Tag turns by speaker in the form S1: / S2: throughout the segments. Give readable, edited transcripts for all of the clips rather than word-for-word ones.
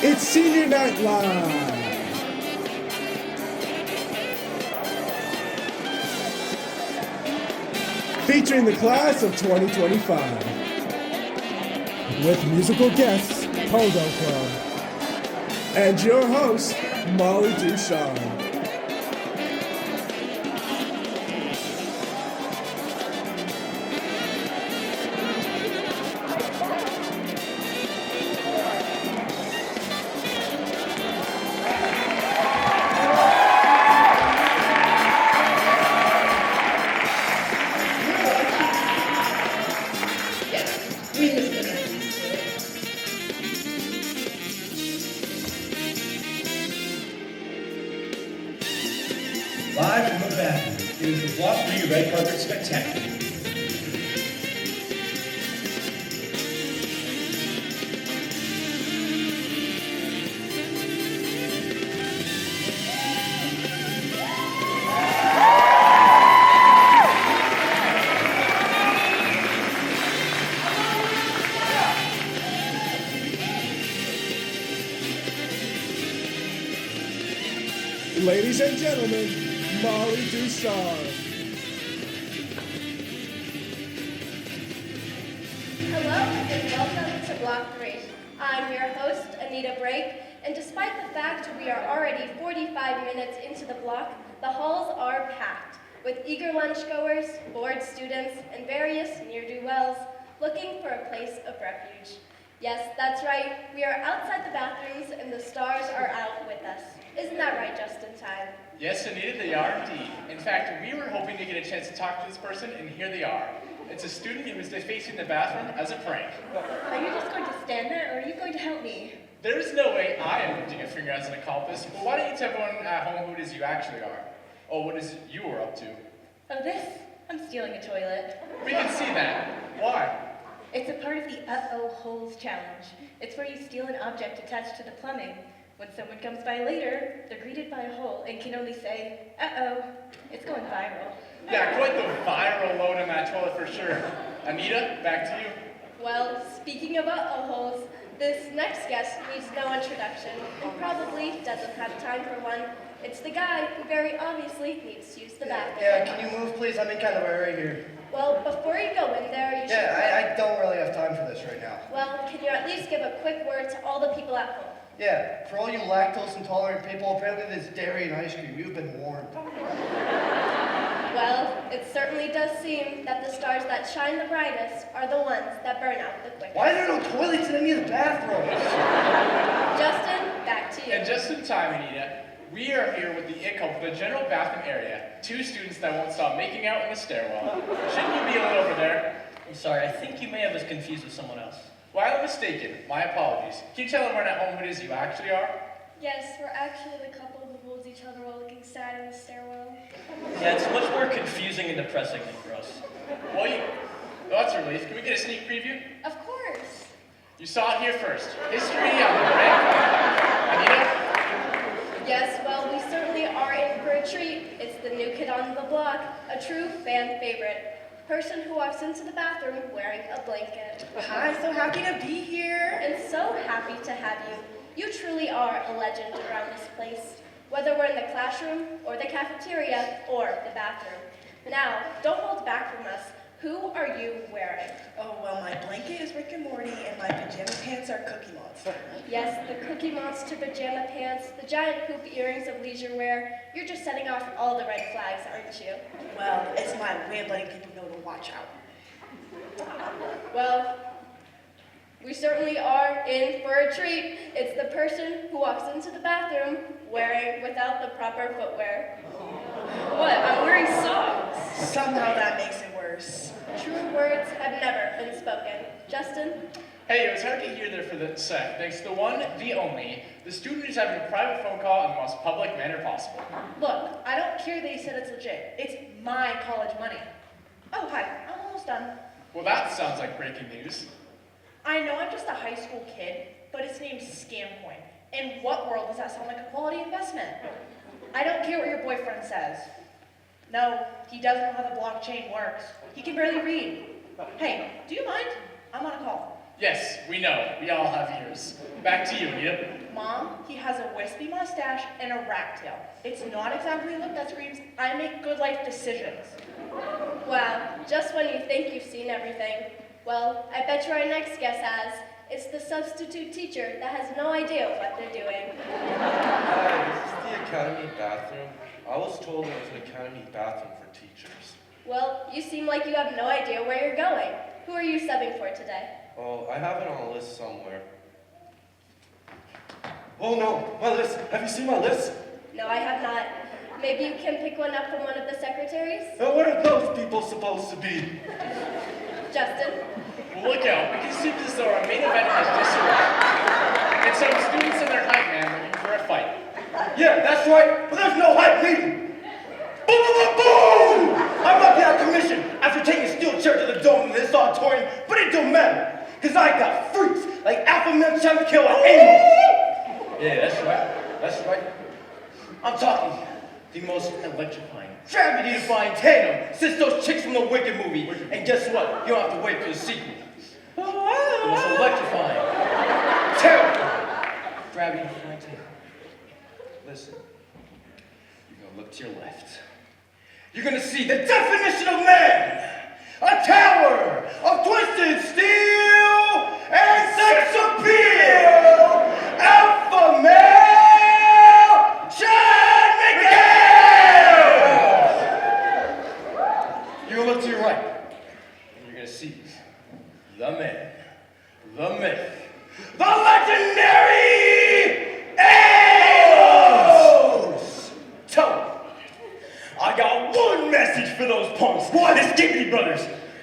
S1: It's Senior Night Live! Featuring the class of 2025. With musical guests, Pogo Club. And your host, Molly Ducharme.
S2: Live from the bathroom, it is the Block 3 Red Carpet Spectacular.
S1: Ladies and gentlemen, Molly Ducharme.
S3: Hello and welcome to Block 3. I'm your host, Anita Brake, and despite the fact we are already 45 minutes into the block, the halls are packed, with eager lunchgoers, bored students, and various ne'er-do-wells looking for a place of refuge. Yes, that's right, we are outside the bathrooms and the stars are out with us. Isn't that right, Justin Time?
S4: Yes, Anita, they are indeed. In fact, we were hoping to get a chance to talk to this person, and here they are. It's a student who was defacing the bathroom as a prank.
S3: Are you just going to stand there, or are you going to help me?
S4: There's no way I am lifting a finger as an accomplice, but why don't you tell everyone at home who it is you actually are? Oh, what is it you were up to?
S3: Oh, this? I'm stealing a toilet.
S4: We can see that. Why?
S3: It's a part of the Uh-Oh Holes Challenge. It's where you steal an object attached to the plumbing. When someone comes by later, they're greeted by a hole and can only say, uh-oh, it's going viral.
S4: Yeah, quite the viral load on that toilet for sure. Anita, back to you.
S3: Well, speaking of uh-oh holes, this next guest needs no introduction and probably doesn't have time for one. It's the guy who very obviously needs to use the bathroom.
S5: Yeah, can you move, please? I'm in kind of a hurry here.
S3: Well, before you go in there, you should...
S5: Yeah, I don't really have time for this right now.
S3: Well, can you at least give a quick word to all the people at home?
S5: Yeah, for all you lactose intolerant people, apparently there's dairy and ice cream. You've been warned.
S3: Well, it certainly does seem that the stars that shine the brightest are the ones that burn out the quickest.
S5: Why are there no toilets in any of the bathrooms?
S3: Justin, back to you.
S4: And just in time, Anita, we are here with the it couple for the general bathroom area. Two students that won't stop making out in the stairwell. Shouldn't you be a little over there?
S6: I'm sorry, I think you may have us confused with someone else.
S4: Well, I'm mistaken. My apologies. Can you tell everyone at home who it is you actually are?
S7: Yes, we're actually the couple who holds each other while looking sad in the stairwell.
S6: Yeah, it's much more confusing and depressing than gross.
S4: Well, that's a relief. Can we get a sneak preview?
S7: Of course.
S4: You saw it here first. History on the red carpet. Anita?
S3: Yes, well, we certainly are in for a treat. It's the new kid on the block, a true fan favorite. Person who walks into the bathroom wearing a blanket.
S8: Hi, so happy to be here.
S3: And so happy to have you. You truly are a legend around this place, whether we're in the classroom or the cafeteria or the bathroom. Now, don't hold back from us. Who are you wearing?
S8: Oh, well, my blanket is Rick and Morty, and my pajama pants are Cookie Monster.
S3: Yes, the Cookie Monster pajama pants, the giant hoop earrings of leisure wear. You're just setting off all the red flags, aren't you?
S8: Well, it's my way of letting people know to watch out.
S3: Well, we certainly are in for a treat. It's the person who walks into the bathroom wearing without the proper footwear.
S8: What? I'm wearing socks. Somehow that makes it worse.
S3: True words have never been spoken. Justin?
S4: Hey, it was hard to hear there for the sec. Thanks to the one, the only, the student who's having a private phone call in the most public manner possible.
S8: Look, I don't care that you said it's legit. It's my college money. Oh, hi. I'm almost done.
S4: Well, that sounds like breaking news.
S8: I know I'm just a high school kid, but it's named Scamcoin. In what world does that sound like a quality investment? I don't care what your boyfriend says. No, he doesn't know how the blockchain works. He can barely read. Hey, do you mind? I'm on a call.
S4: Yes, we know. We all have ears. Back to you, Anita.
S8: Mom, he has a wispy mustache and a rat tail. It's not exactly a look that screams, I make good life decisions.
S3: Wow, just when you think you've seen everything. Well, I bet you our next guest has. It's the substitute teacher that has no idea what they're doing.
S9: Hi, is this the academy bathroom? I was told it was an academy bathroom for teachers.
S3: Well, you seem like you have no idea where you're going. Who are you subbing for today?
S9: Oh, I have it on a list somewhere.
S10: Oh no, my list. Have you seen my list?
S3: No, I have not. Maybe you can pick one up from one of the secretaries?
S10: What are those people supposed to be?
S3: Justin?
S4: Well, look out. We can see this though our main event has just arrived. It's some students and their hype man looking for a fight.
S10: Yeah, that's right, but there's no hype meeting. Boom, boom, boom, boom! I might be out of commission after taking a steel chair to the dome in this auditorium, but it don't matter, because I got freaks like Alpha Male Seagle and Amos. Yeah, that's right. That's right. I'm talking the most electrifying, gravity-defying tandem since those chicks from the Wicked movie. And guess what? You don't have to wait for the sequel. The most electrifying, terrifying, gravity-defying tandem. Listen, you're gonna look to your left. You're gonna see the definition of man, a tower of twisted steel and sex appeal. Alpha male, Chad Miguel! You're gonna look to your right, and you're gonna see the man, the myth, the legendary Amos! Tell him, I got one message for those punks, the Skibbity brothers.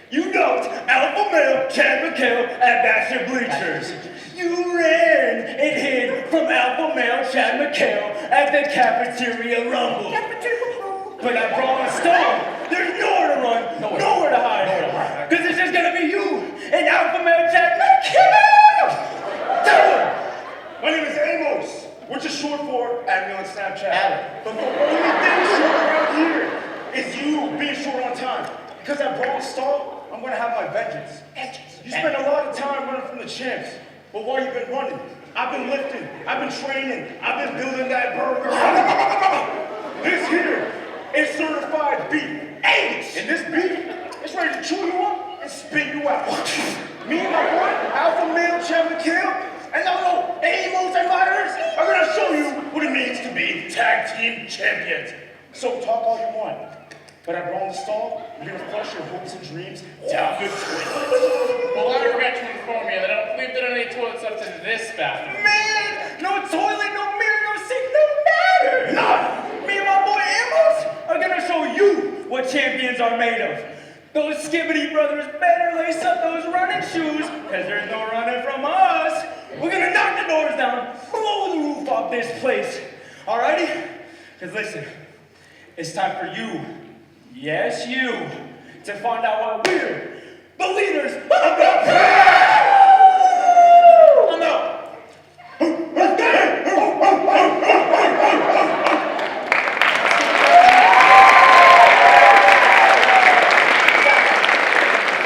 S10: You ducked Alpha Male, Chad Miguel at Bachelor Bleachers. You ran and hid from Alpha Male, Chad Miguel at the Cafeteria Rumble. But I promised Stone, there's nowhere to run, nowhere to hide. Because it's just gonna be you and Alpha Male, Chad Miguel! Tell him! My name is Amos, which is short for Admiral on Snapchat. But the only thing short around here is you being short on time. Because at Brawl Stall, I'm gonna have my vengeance. You spend a lot of time running from the champs, but while you've been running, I've been lifting, I've been training, I've been building that burger. This here is certified beef. Angus! And this beef is ready to chew you up and spit you out. Me and my boy, Alpha Male Chad Kill, and no Amos admirers are gonna show you what it means to be tag team champions. So talk all you want, but at Brawl Stall, you're gonna flush your hopes and dreams down the toilet.
S4: Well, I regret to inform you that I don't believe there are any toilets up in this bathroom.
S10: Man, no toilet, no mirror, no sink, no matter. Nah, me and my boy Amos are gonna show you what champions are made of. Those Skibbity brothers better lace up those running shoes, cause there's no running from us. We're gonna knock the doors down, blow the roof off this place. Alrighty? Cause listen, it's time for you, yes you, to find out why we're the leaders of the pack! I'm out! Let's get it!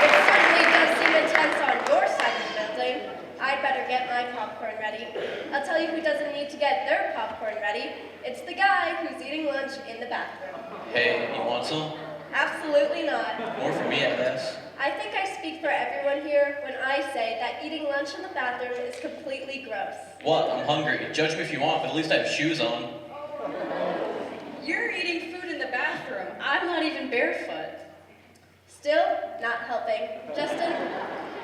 S3: It certainly does seem intense on your side of the building. I'd better get my popcorn ready. I'll tell you who doesn't need to get their popcorn ready. It's the guy who's eating lunch in the bathroom.
S6: Hey, you want some?
S3: Absolutely not.
S6: More for me, I guess.
S3: I think I speak for everyone here when I say that eating lunch in the bathroom is completely gross.
S6: What? I'm hungry. Judge me if you want, but at least I have shoes on.
S11: You're eating food in the bathroom. I'm not even barefoot.
S3: Still not helping. Justin?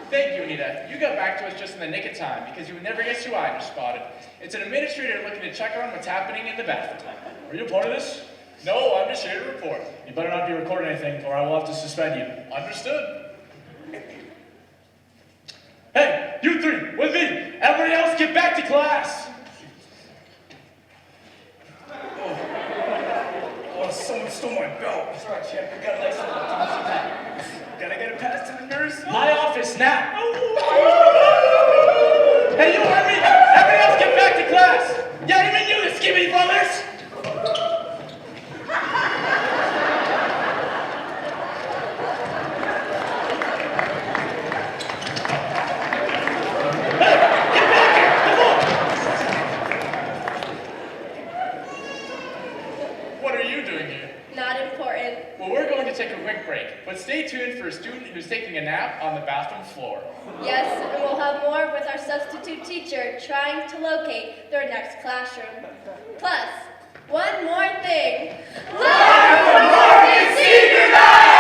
S4: Thank you, Anita. You got back to us just in the nick of time because you would never guess who I just spotted. It's an administrator looking to check on what's happening in the bathroom.
S12: Are you a part of this?
S4: No, I'm just here to report.
S12: You better not be recording anything or I will have to suspend you.
S4: Understood.
S12: Hey, you three, with me. Everybody else get back to class.
S10: Oh, someone stole my belt. That's right, champ. You got a nice little back. Gotta get it past to the nurse.
S12: My office now. Hey, you heard me? Everybody else get back to class. Yeah, even you, the Skibbity brothers.
S4: cat on the bathroom floor.
S3: Yes, and we'll have more with our substitute teacher trying to locate their next classroom. Plus, one more thing. Live from Morgan Senior Night!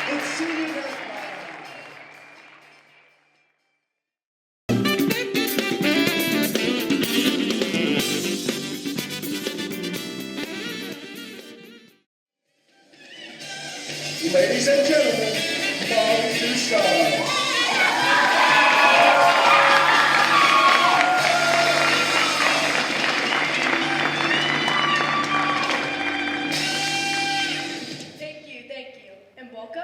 S1: It's Senior Night. Ladies and gentlemen, Molly Dusan.
S8: Thank you, and welcome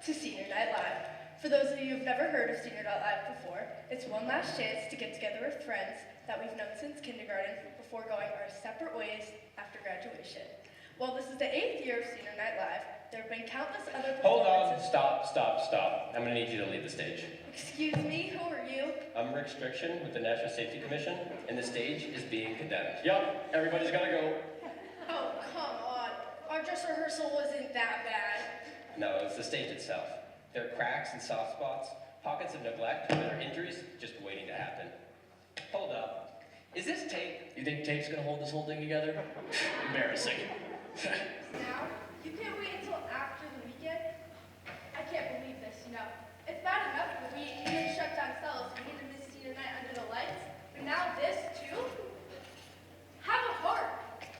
S8: to Senior Night Live. For those of you who've never heard of Senior Night Live before, it's one last chance to get together with friends that we've known since kindergarten before going our separate ways after graduation. While this is the 8th year of Senior Night Live, there have been countless other
S6: Hold on,
S8: performances.
S6: stop. I'm gonna need you to leave the stage.
S8: Excuse me, who are you?
S6: I'm Rick Striction with the Nashua Safety Commission, and the stage is being condemned. Yup, everybody's gotta go.
S8: Oh, come on. Our dress rehearsal wasn't that bad.
S6: No, it's the stage itself. There are cracks and soft spots, pockets of neglect, and there are injuries just waiting to happen. Hold up. Is this tape?
S12: You think tape's gonna hold this whole thing together? Embarrassing.
S3: Now, you can't wait until after the weekend? I can't believe this, It's bad enough that we even shut down cells and even this senior night under the lights, but now this too? Have a heart!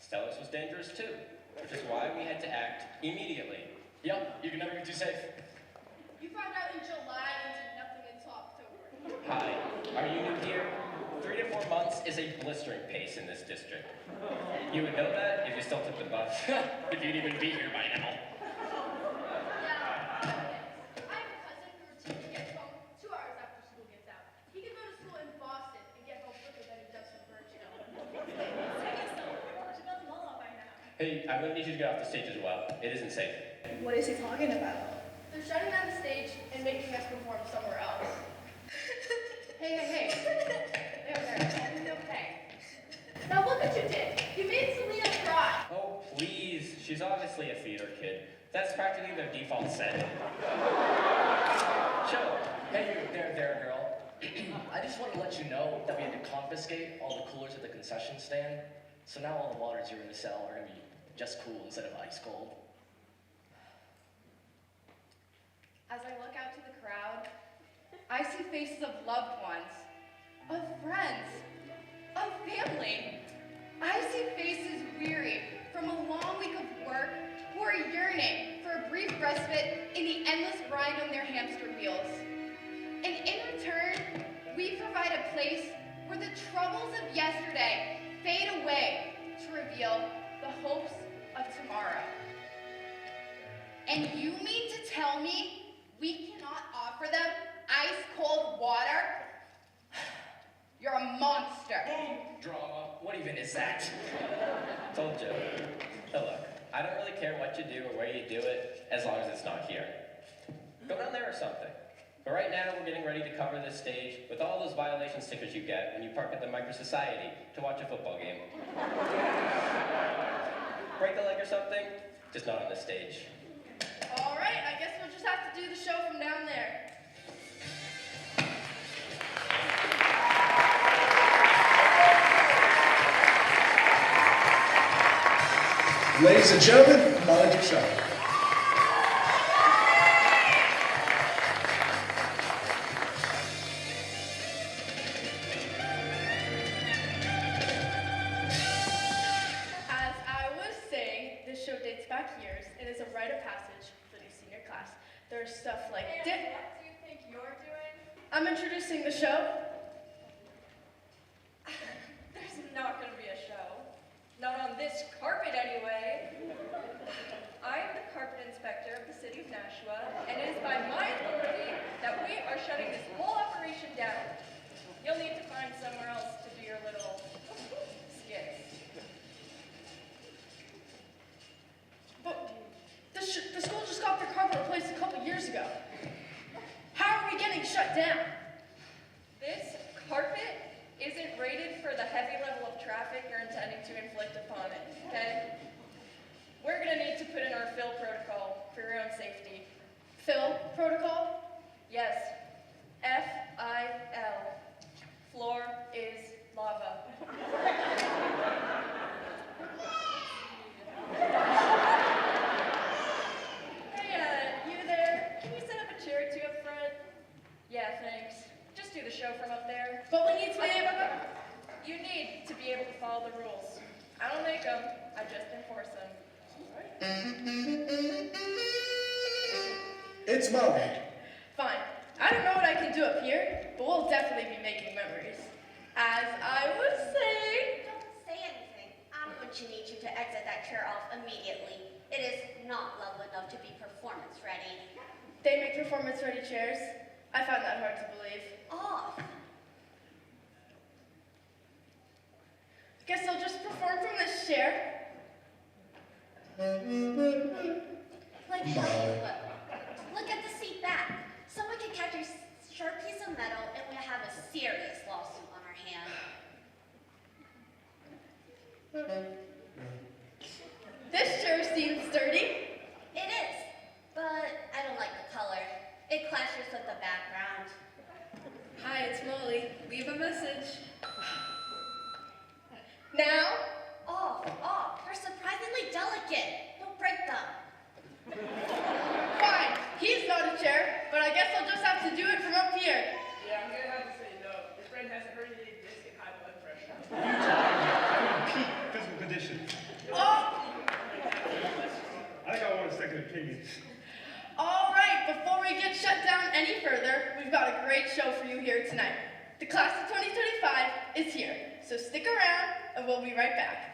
S6: Stellis was dangerous too, which is why we had to act immediately.
S12: Yup, you can never be too safe.
S3: You found out in July and did nothing until October.
S6: Hi, are you new here? 3 to 4 months is a blistering pace in this district. You would know that if you still took the bus.
S12: If you'd even be here by now.
S3: Yeah, I have a cousin who routinely gets home 2 hours after school gets out. He can go to school in Boston and get home quicker than he does from Virginia.
S6: Hey, I'm gonna need you to get off the stage as well. It isn't safe.
S8: What is he talking about?
S3: They're shutting down the stage and making us perform somewhere else. Hey. There. Okay. Now look what you did. You made Selena cry.
S6: Oh, please. She's obviously a theater kid. That's practically their default setting. Chill.
S12: Hey, you, there, girl. I just want to let you know that we had to confiscate all the coolers at the concession stand. So now all the waters you're in the cell are going to be just cool instead of ice cold.
S11: As I look out to the crowd, I see faces of loved ones, of friends, of family. I see faces weary from a long week of work who are yearning for a brief respite in the endless grind on their hamster wheels. And in return, we provide a place where the troubles of yesterday fade away to reveal the hopes of tomorrow. And you mean to tell me we cannot offer them ice-cold water? You're a monster.
S12: Drama. What even is that?
S6: Told you. Now look, I don't really care what you do or where you do it, as long as it's not here. Go down there or something. But right now, we're getting ready to cover this stage with all those violation stickers you get when you park at the Micro Society to watch a football game. Break a leg or something? Just not on this stage.
S3: All right, I guess we'll just have to do the show from down there.
S1: Ladies and gentlemen, Molly Dusan.
S8: As I was saying, this show dates back years. It is a rite of passage for the senior class. There's stuff like
S3: What do you think you're doing?
S8: I'm introducing the show.
S11: There's not going to be a show. Not on this carpet, anyway. I'm the carpet inspector of the city of Nashua, and it is by my authority that we are shutting this whole operation down. You'll need to find somewhere else to do your little skits.
S8: But the school just got their carpet replaced a couple years ago. How are we getting shut down?
S11: This carpet isn't rated for the heavy level of traffic you're intending to inflict upon it, okay?
S8: Fill protocol? Yes. FIL. Floor is lava.
S3: Hey, you there? Can you set up a chair or two up front?
S8: Yeah, thanks.
S3: Just do the show from up there.
S8: But we need to be able to...
S3: You need to be able to follow the rules. I don't make them, I just enforce them.
S1: It's Molly.
S8: Fine. I don't know what I can do up here, but we'll definitely be making memories. As I was saying...
S13: Don't say anything. I'm going to need you to exit that chair off immediately. It is not level enough to be performance ready.
S8: They make performance-ready chairs. I find that hard to believe.
S13: Off.
S8: Guess I'll just perform from this chair.
S13: Like how you will. Look at the seat back. Someone could catch a sharp piece of metal and we'll have a serious lawsuit on our hands.
S8: This chair seems sturdy.
S13: It is, but I don't like the color. It clashes with the background.
S8: Hi, it's Molly. Leave a message. Now?
S13: Off. They're surprisingly delicate. Don't break them.
S8: Fine. He's not a chair, but I guess I'll just have to do it from up here.
S4: Yeah, I'm gonna have to say no. Your friend has a herniated disc and high blood pressure.
S2: I'm in peak physical condition.
S8: Oh!
S2: I think I want a second opinion.
S8: All right, before we get shut down any further, we've got a great show for you here tonight. The class of 2025 is here, so stick around and we'll be right back.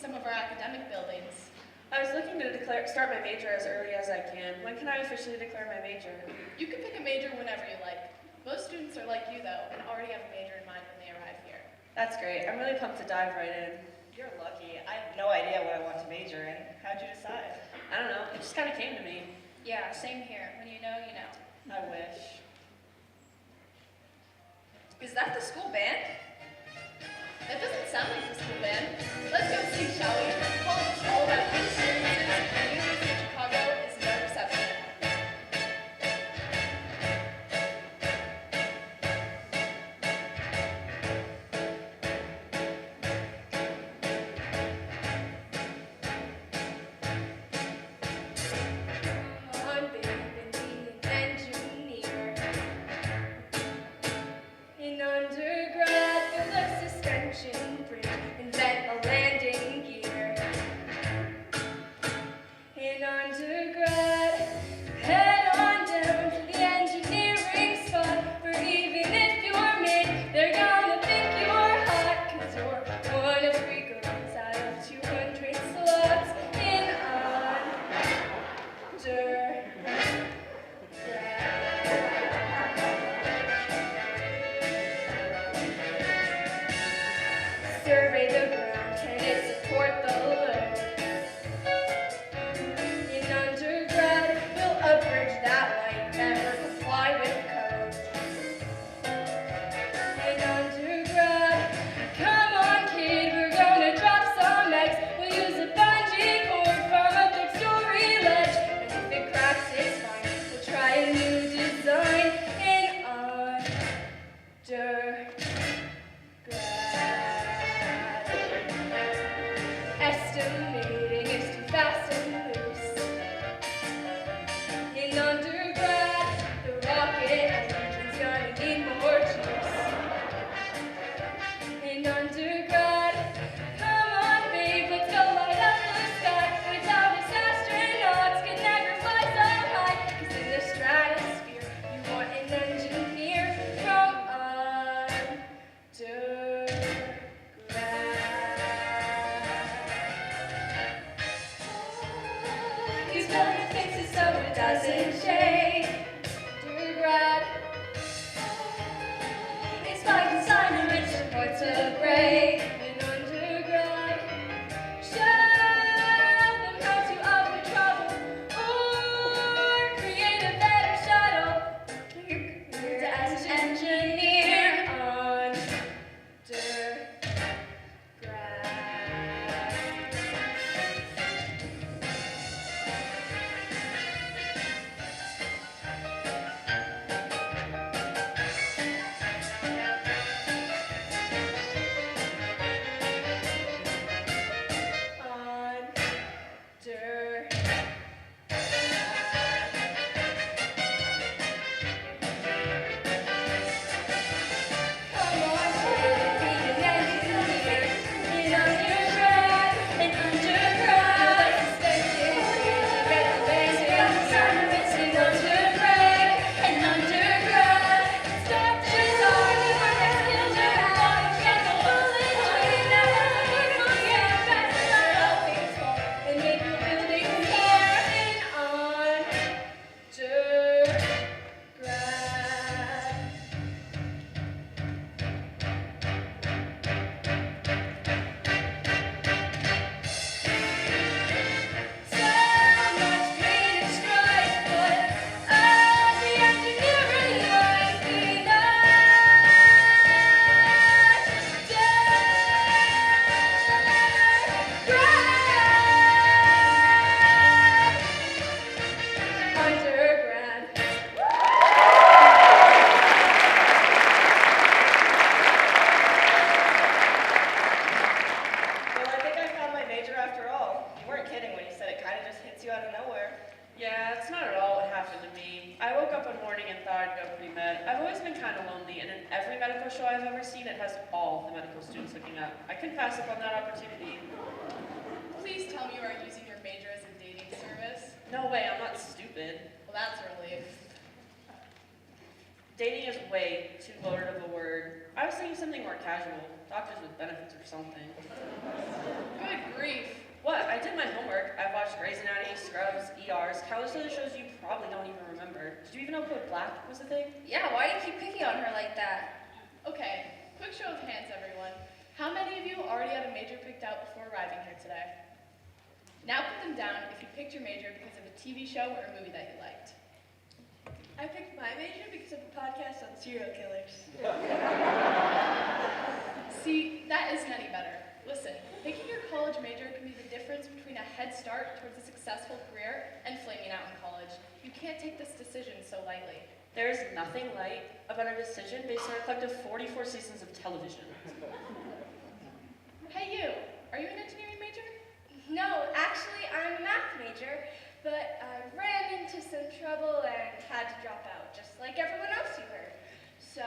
S8: some of our academic buildings.
S14: I was looking to start my major as early as I can. When can I officially declare my major?
S8: You can pick a major whenever you like. Most students are like you, though, and already have a major in mind when they arrive here.
S14: That's great. I'm really pumped to dive right in.
S15: You're lucky. I have no idea what I want to major in. How'd you decide?
S14: I don't know. It just kind of came to me.
S8: Yeah, same here. When you know, you know.
S14: I wish.
S8: Is that the school band? That doesn't sound like the school band. Let's go see, shall we? College is all about experiences, and the University of Chicago is no exception.
S3: On, baby, be an engineer. In undergrad, build a suspension bridge, invent a landing gear. In undergrad, head on down to the engineering spot. For even if you're mid, they're gonna think you're hot, 'cause you're one of 3 girls out of 200 slots in undergrad. Survey the ground, can it support the load? In undergrad, build a bridge that might never comply with code. In undergrad, come on kid, we're gonna drop some eggs. We'll use a bungee cord from a 3-story ledge. And if it cracks, it's fine, we'll try a new design. In undergrad. Estimating is too fast and loose. In undergrad, the rocket engine's gonna need more juice. In undergrad, come on babe, let's go light up the sky. Without us, astronauts can never fly so high. 'Cause in the stratosphere, you want an engineer from He's gonna fix it so it doesn't shake. Undergrad. It's by design which supports a brake. In undergrad. Show them how to avoid trouble or create a better shuttle. You're as an engineer on
S14: show I've ever seen, it has all the medical students looking up. I couldn't pass up on that opportunity.
S8: Please tell me you are using your major as a dating service.
S14: No way, I'm not stupid.
S8: Well, that's a relief.
S14: Dating is way too loaded of a word. I was thinking something more casual, Doctors with benefits or something.
S8: Good grief.
S14: What? I did my homework. I've watched Grey's Anatomy, Scrubs, ERs, countless other shows you probably don't even remember. Did you even know Code Black was a thing?
S3: Yeah, why do you keep picking on her like that?
S8: Okay, quick show of hands, everyone. How many of you already had a major picked out before arriving here today? Now put them down if you picked your major because of a TV show or a movie that you liked.
S7: I picked my major because of a podcast on serial killers.
S8: See, that isn't any better. Listen, picking your college major can be the difference between a head start towards a successful career and flaming out in college. You can't take this decision so lightly.
S14: There is nothing light about a decision based on a collective 44 seasons of television.
S8: Hey you, are you an engineering major?
S3: No, actually, I'm a math major, but I ran into some trouble and had to drop out, just like everyone else you heard. So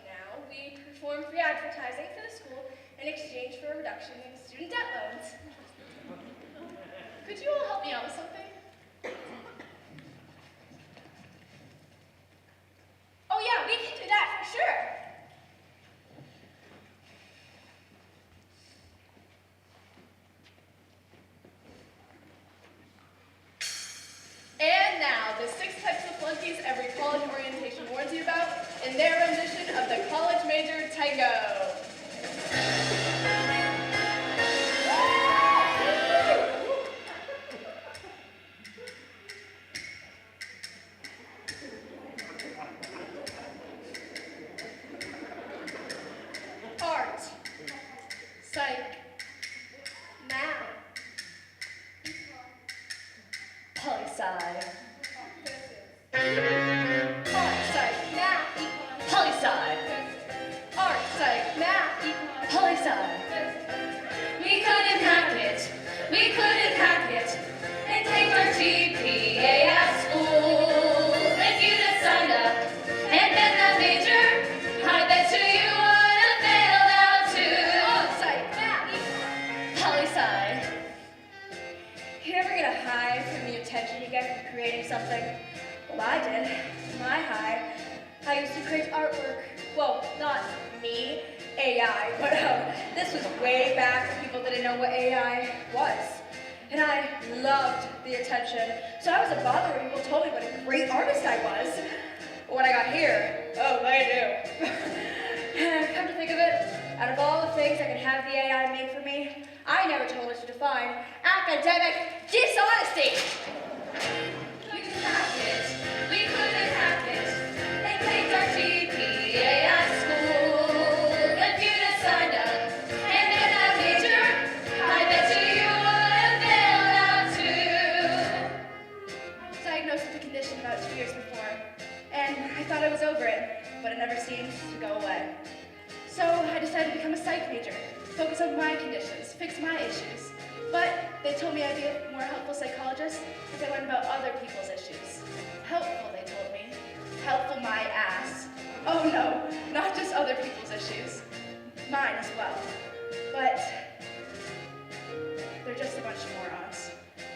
S3: now we perform free advertising for the school in exchange for a reduction in student debt loans.
S8: Could you all help me out with something?
S3: Oh yeah, we can do that for sure.
S8: And now, the 6 types of flunkies every college orientation warns you about in their rendition of the college major tango. Art, psych,
S3: Math,
S8: poli-sci.
S3: art, psych, math, econ,
S8: Poli-sci. Art, psych,
S3: math, econ.
S8: poli-sci.
S16: We couldn't hack it, we couldn't hack it, and take our GPA at school. If you'd have signed up and been that major, I bet you would have failed out too.
S3: Art, psych, math, econ.
S8: Poli-sci. You ever get a high from the attention you get from creating something? Well, I did. My high. I used to create artwork. Well, not me, AI, but this was way back when people didn't know what AI was. And I loved the attention, so I wasn't bothered when people told me what a great artist I was. But when I got here, oh, they knew. And come to think of it, out of all the things that could have the AI make for me, I never told it to define academic dishonesty.
S16: We couldn't hack it, we couldn't hack it, and take our GPA at school. If you'd have signed up and been that major, I bet you would have failed out too.
S8: I was diagnosed with the condition about 2 years before, and I thought I was over it, but it never seemed to go away. So I decided to become a psych major, focus on my conditions, fix my issues. But they told me I'd be a more helpful psychologist as I learned about other people's issues. Helpful, they told me. Helpful my ass. Oh no, not just other people's issues. Mine as well. But they're just a bunch of morons.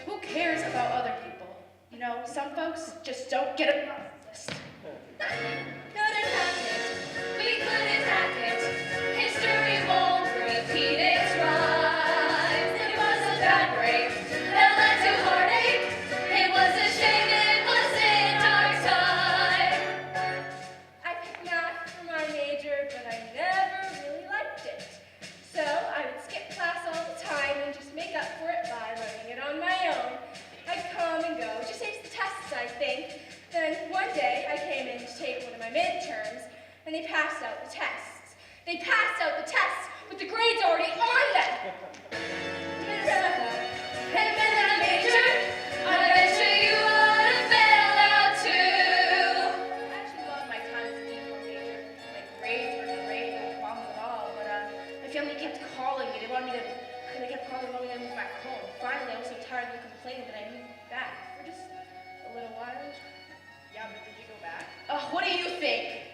S8: Who cares about other people? You know, some folks just don't get a process list.
S16: Couldn't hack it, we couldn't hack it, history won't repeat its rhymes. It was a bad break that led to heartache, it was a shame it was in our time.
S3: I picked math for my major, but I never really liked it. So I would skip class all the time and just make up for it by learning it on my own. I'd come and go, just ace the tests, I think. Then one day I came in to take one of my midterms, and they passed out the tests. They passed out the tests with the grades already on them.
S16: Had it been that major, I bet you would have failed out too.
S8: I actually loved my time as a econ major. My grades were great, no problems at all, but my family kept calling me. They kept calling me to move back home. Finally, I was so tired of them complaining that I moved back for just a little while.
S11: Yeah, but did you go back?
S8: What do you think?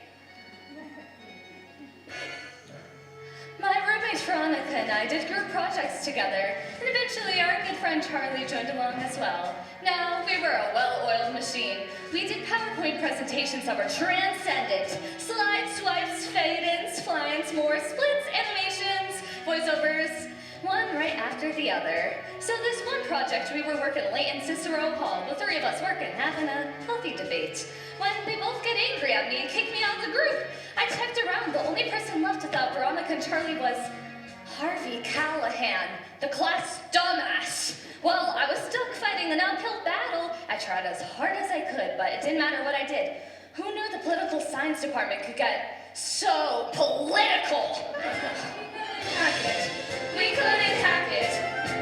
S16: My roommate Veronica and I did group projects together, and eventually our good friend Charlie joined along as well. Now, we were a well-oiled machine. We did PowerPoint presentations that were transcendent. Slide swipes, fade-ins, fly-ins, more splits, animations, voiceovers, one right after the other. So this one project, we were working late in Cicero Hall, the three of us working, having a healthy debate. When they both get angry at me and kick me out of the group, I checked around. The only person left without Veronica and Charlie was Harvey Callahan, the class dumbass. Well, I was stuck fighting an uphill battle. I tried as hard as I could, but it didn't matter what I did. Who knew the political science department could get so political? We couldn't hack it,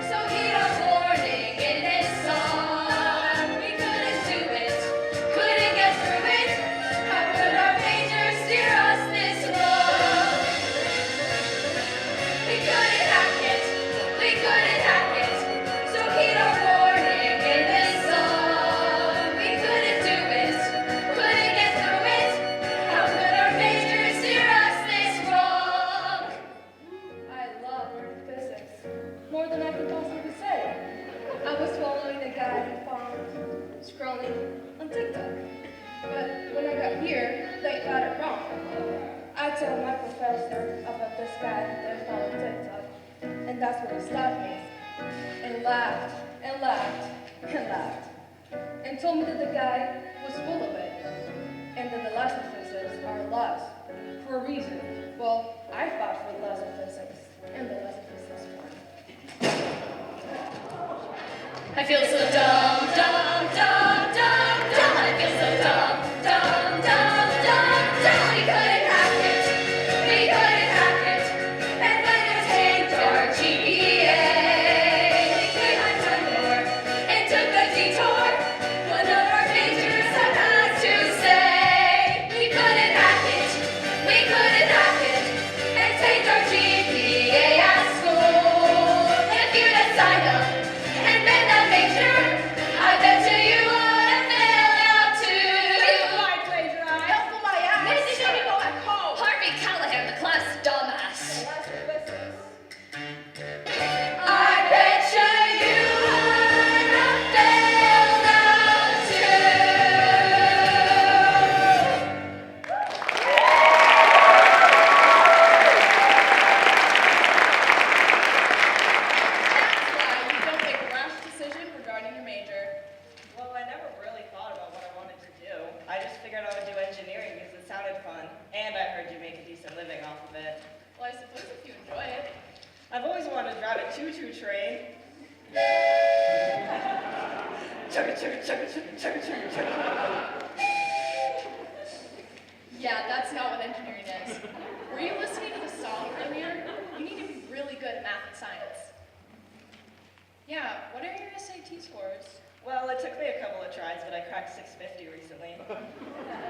S16: so heed our warning in this song. We couldn't do it, couldn't get through it. How could our major steer us this wrong? We couldn't hack it, we couldn't hack it, so heed our warning in this song. We couldn't do it, couldn't get through it. How could our major steer us this wrong?
S8: I love physics, more than I could possibly say. I was following a guy who found scrolling on TikTok. But when I got here, they got it wrong. I told my professor about this guy that followed TikTok, and that's when he stopped me and laughed and laughed and laughed and told me that the guy was full of it and that the laws of physics are laws for a reason. Well, I fought for the laws of physics and the laws of physics won.
S16: I feel so dumb, dumb, dumb, dumb, dumb. I feel so dumb, dumb, dumb, dumb, dumb. We couldn't hack it, we couldn't hack it, and then it tanked our GPA. We came on time more and took a detour. One of our majors had to say we couldn't hack it, we couldn't hack it, and take our GPA at school. If you'd have signed up and been that major, I bet you would have failed out too.
S8: Help for my ass!
S16: Wait, did you go back home? Harvey Callahan, the class dumbass. I bet you would have failed out
S8: Why you don't make a rash decision regarding your major.
S15: Well, I never really thought about what I wanted to do. I just figured I would do engineering because it sounded fun, and I heard you make a decent living off of it.
S8: Well, I suppose if you enjoy it.
S15: I've always wanted to drive a choo-choo train.
S10: Chugga, chugga, chugga, chugga, chugga, chugga, chugga.
S8: Yeah, that's not what engineering is. Were you listening to the song earlier? You need to be really good at math and science. Yeah, what are your SAT scores?
S15: Well, it took me a couple of tries, but I cracked 650 recently.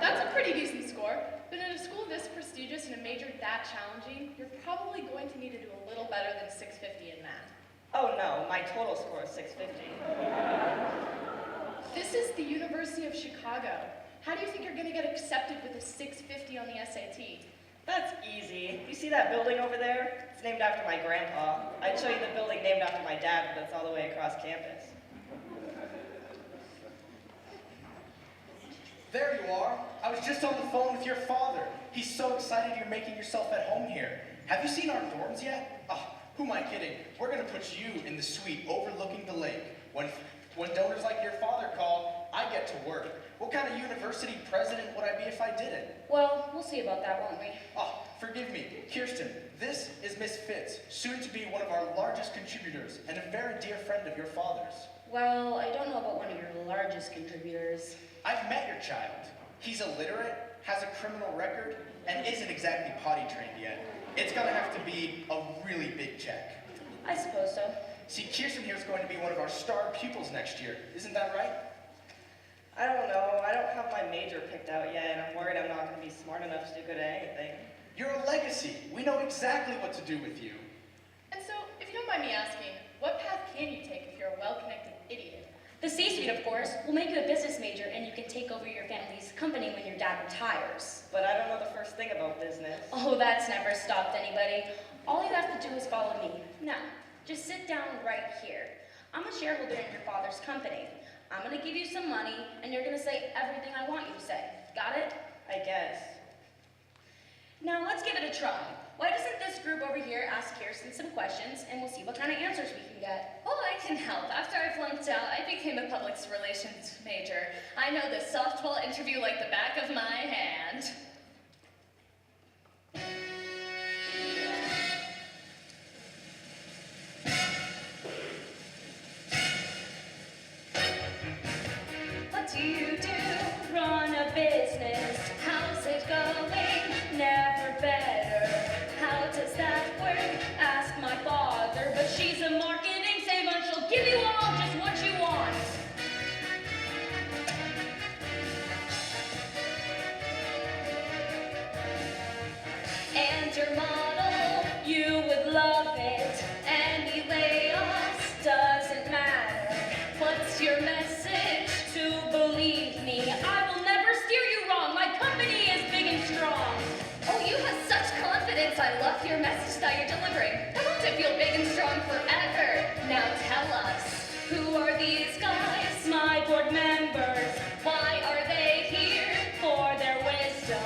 S8: That's a pretty decent score, but in a school this prestigious and a major that challenging, you're probably going to need to do a little better than 650 in math.
S15: Oh no, my total score is 650.
S8: This is the University of Chicago. How do you think you're going to get accepted with a 650 on the SAT?
S15: That's easy. You see that building over there? It's named after my grandpa. I'd show you the building named after my dad, but it's all the way across campus.
S2: There you are. I was just on the phone with your father. He's so excited you're making yourself at home here. Have you seen our dorms yet? Oh, who am I kidding? We're gonna put you in the suite overlooking the lake. When donors like your father call, I get to work. What kind of university president would I be if I didn't?
S16: Well, we'll see about that, won't we?
S2: Oh, forgive me, Kirsten. This is Miss Fitz, soon to be one of our largest contributors and a very dear friend of your father's.
S16: Well, I don't know about one of your largest contributors.
S2: I've met your child. He's illiterate, has a criminal record, and isn't exactly potty trained yet. It's gonna have to be a really big check.
S16: I suppose so.
S2: See, Kirsten here is going to be one of our star pupils next year. Isn't that right?
S15: I don't know. I don't have my major picked out yet, and I'm worried I'm not going to be smart enough to do good at anything.
S2: You're a legacy. We know exactly what to do with you.
S8: And so, if you don't mind me asking, what path can you take if you're a well-connected idiot?
S16: The C-suite, of course, will make you a business major and you can take over your family's company when your dad retires.
S15: But I don't know the first thing about business.
S16: Oh, that's never stopped anybody. All you have to do is follow me. Now, just sit down right here. I'm a shareholder in your father's company. I'm gonna give you some money and you're gonna say everything I want you to say. Got it?
S15: I guess.
S16: Now let's give it a try. Why doesn't this group over here ask Kirsten some questions and we'll see what kind of answers we can get? Oh, I can help. After I flunked out, I became a public relations major. I know this softball interview like the back of my hand. What do you do? Run a business. How's it going? Never better. How does that work? Ask my father, but she's a marketing savant. She'll give you all just what you want. And your model, you would love it. Any layoffs, doesn't matter. What's your message to believe me? I will never steer you wrong. My company is big and strong. Oh, you have such confidence. I love your message that you're delivering. I want to feel big and strong forever. Now tell us, who are these guys? My board members. Why are they here? For their wisdom.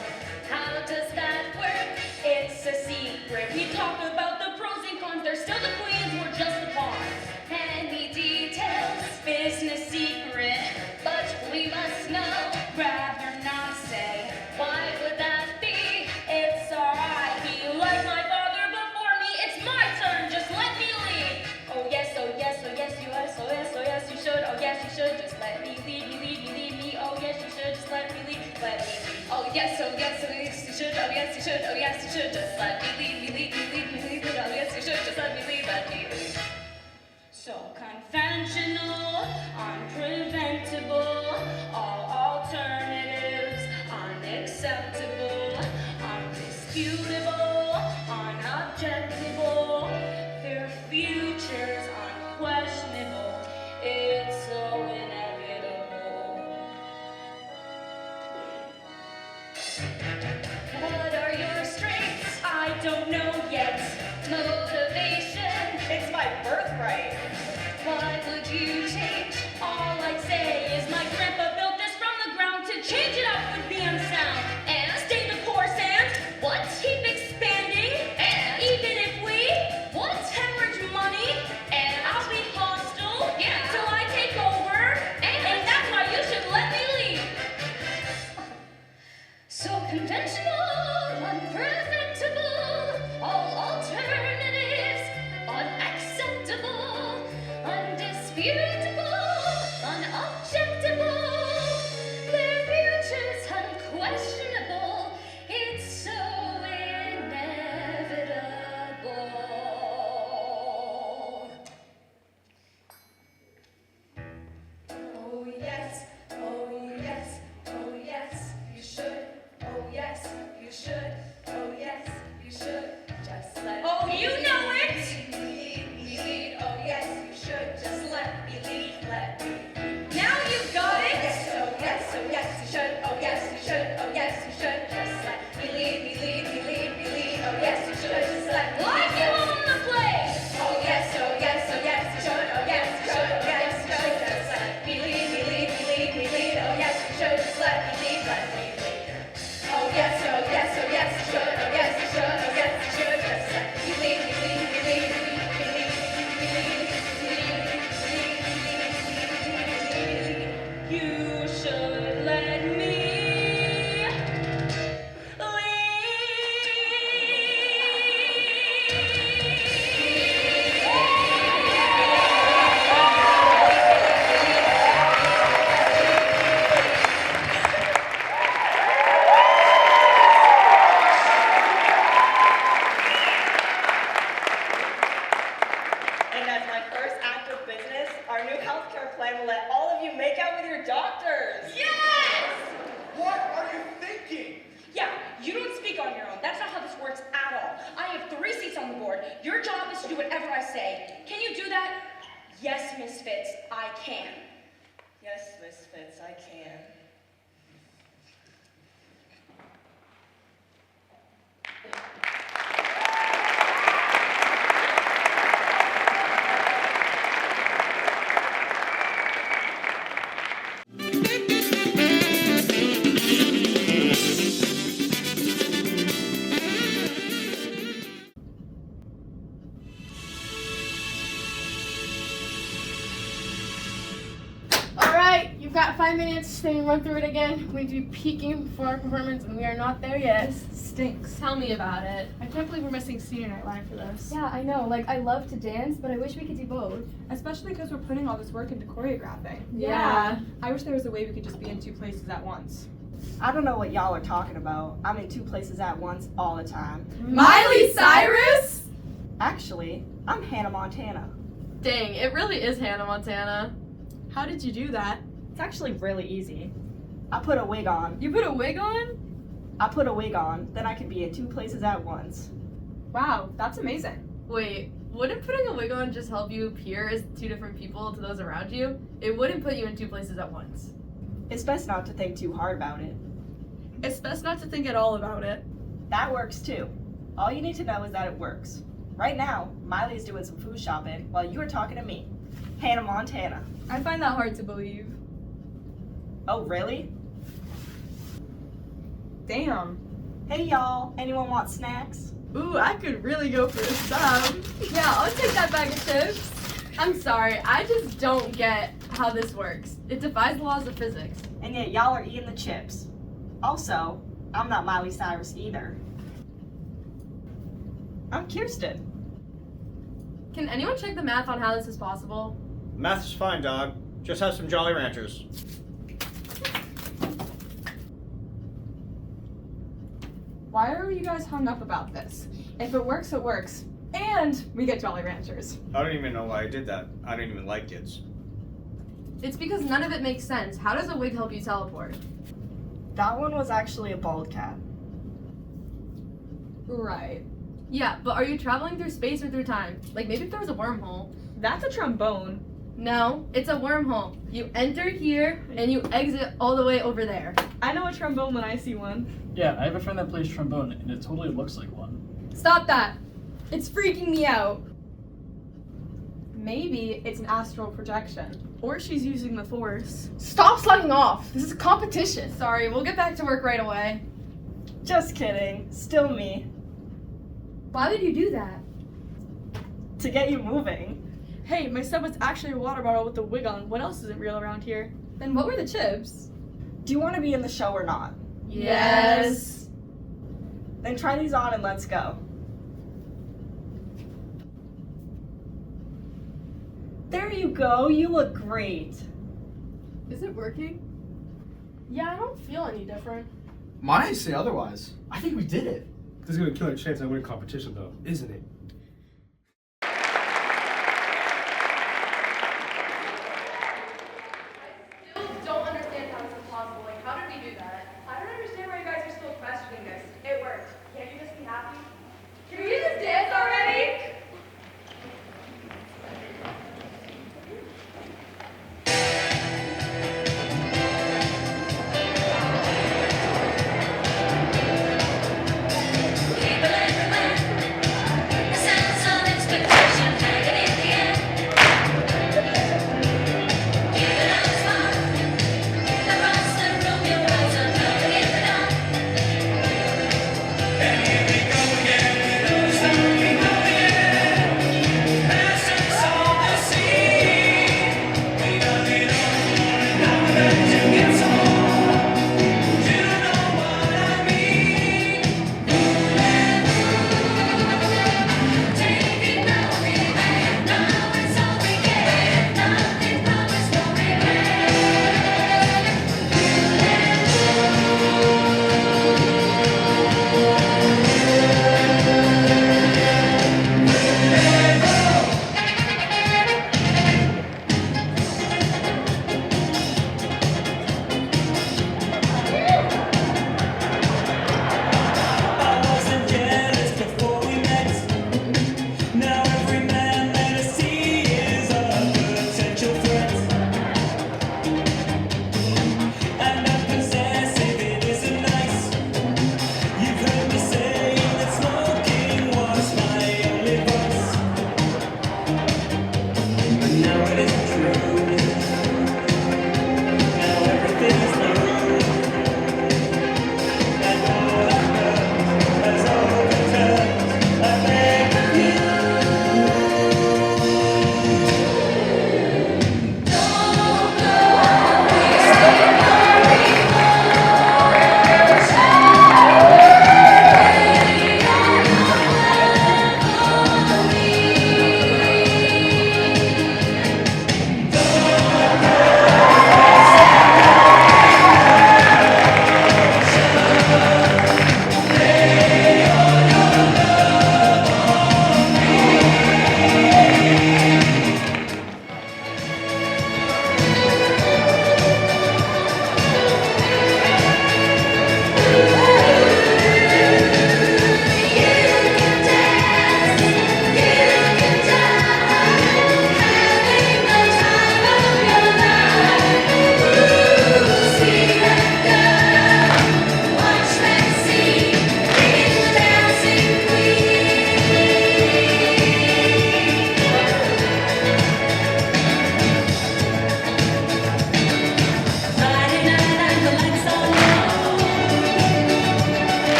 S16: How does that work? It's a secret. We talk about the pros and cons. They're still the queens, we're just the pawns. Any details? Business secret. But we must know. Rather not say. Why would that be? It's alright. He like my father before me. It's my turn. Just let me lead. Oh yes, oh yes, oh yes, you yes, oh yes, oh yes, you should. Oh yes, you should. Just let me lead me, lead me, lead me. Oh yes, you should. Just let me lead. Let me. Oh yes, oh yes, oh yes, you should. Oh yes, you should. Oh yes, you should. Just let me lead me, lead me, lead me, lead me. Oh yes, you should. Just let me lead, let me lead. So conventional, unpreventable, all alternatives, unacceptable, undisputable, unobjectable, their futures unquestionable, it's so inevitable. What are your strengths? I don't know yet. Motivation,
S15: It's my birthright.
S16: what would you change? All I'd say is my grandpa built this from the ground. To change it up would be unsound. And stay the course and what? Keep expanding. And even if we what? Hemorrhage money. And I'll be hostile. Yeah. Till I take over. And that's why you should let me lead. So conventional, unpreventable, all alternatives, unacceptable, undisputable, unobjectable, their futures unquestionable, it's so inevitable. Oh yes, oh yes, oh yes, you should. Oh yes, you should. Oh yes, you should. Just let
S8: Oh,
S16: me
S8: you know it.
S16: lead. Oh yes, you should. Just let me lead. Let me.
S8: Now you've got it.
S16: Yes, oh yes, you should. Oh yes, you should. Oh yes, you should. Just let me lead. Oh yes, you should. Just let me.
S8: Like you on the play.
S16: Oh yes, you should. Oh yes, you should. Oh yes, you should. Just let me lead. Oh yes, you should. Just let me lead. Let me lead. Oh yes, you should. Oh yes, you should. Oh yes, you should. Just let me lead.
S8: You should let me
S15: And as my first act of business, our new healthcare plan will let all of you make out with your doctors.
S8: Yes!
S2: What are you thinking?
S8: Yeah, you don't speak on your own. That's not how this works at all. I have 3 seats on the board. Your job is to do whatever I say. Can you do that? Yes, Miss Fitz, I can.
S15: Yes, Miss Fitz, I can.
S8: You've got 5 minutes to run through it again. We need to be peaking for our performance, and we are not there yet.
S17: This stinks. Tell me about it.
S8: I can't believe we're missing Senior Night Live for this.
S17: Yeah, I know. Like, I love to dance, but I wish we could do both. Especially because we're putting all this work into choreographing.
S8: Yeah.
S17: I wish there was a way we could just be in 2 places at once.
S18: I don't know what y'all are talking about. I'm in 2 places at once all the time.
S8: Miley Cyrus?
S18: Actually, I'm Hannah Montana.
S8: Dang, it really is Hannah Montana.
S17: How did you do that?
S18: It's actually really easy. I put a wig on.
S8: You put a wig on?
S18: I put a wig on, then I can be in 2 places at once.
S17: Wow, that's amazing.
S8: Wait, wouldn't putting a wig on just help you appear as 2 different people to those around you? It wouldn't put you in 2 places at once.
S18: It's best not to think too hard about it.
S17: It's best not to think at all about it.
S18: That works too. All you need to know is that it works. Right now, Miley's doing some food shopping while you are talking to me, Hannah Montana.
S17: I find that hard to believe.
S18: Oh, really?
S17: Damn.
S18: Hey y'all, anyone want snacks?
S8: Ooh, I could really go for a sub.
S17: Yeah, I'll take that bag of chips.
S8: I'm sorry, I just don't get how this works. It defies the laws of physics.
S18: And yet y'all are eating the chips. Also, I'm not Miley Cyrus either. I'm Kirsten.
S8: Can anyone check the math on how this is possible?
S19: Math is fine, dog. Just have some Jolly Ranchers.
S17: Why are you guys hung up about this? If it works, it works. And we get Jolly Ranchers.
S19: I don't even know why I did that. I don't even like kids.
S8: It's because none of it makes sense. How does a wig help you teleport?
S18: That one was actually a bald cat.
S17: Right.
S8: Yeah, but are you traveling through space or through time? Like maybe if there was a wormhole.
S17: That's a trombone.
S8: No, it's a wormhole. You enter here and you exit all the way over there.
S17: I know a trombone when I see one.
S20: Yeah, I have a friend that plays trombone, and it totally looks like one.
S17: Stop that! It's freaking me out. Maybe it's an astral projection. Or she's using the force.
S8: Stop slacking off! This is a competition. Sorry, we'll get back to work right away.
S18: Just kidding. Still me.
S8: Why would you do that?
S18: To get you moving.
S17: Hey, my sub was actually a water bottle with a wig on. What else isn't real around here? Then what were the chips?
S18: Do you want to be in the show or not?
S8: Yes.
S18: Then try these on and let's go. There you go. You look great.
S8: Is it working? Yeah, I don't feel any different.
S1: My eyes say otherwise. I think we did it. This is gonna kill our chance at winning competition, though, isn't it?
S8: Don't understand how this is possible. Like, how did we do that? I don't understand why you guys are still questioning this. It worked. Can't you just be happy? Can we just dance already?
S16: People everywhere,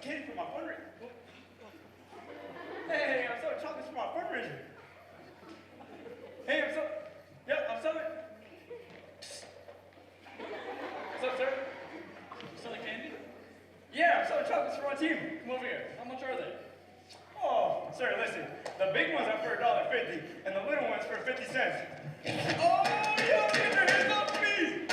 S10: candy for my fundraiser. Hey, I'm selling chocolates for my fundraiser. Hey, I'm selling. What's up, sir?
S20: Selling candy?
S10: Yeah, I'm selling chocolates for my team.
S20: Come over here. How much are they?
S10: Oh, sir, listen. The big ones are for $1.50, and the little ones for 50 cents. Oh, yo, get your hands off me!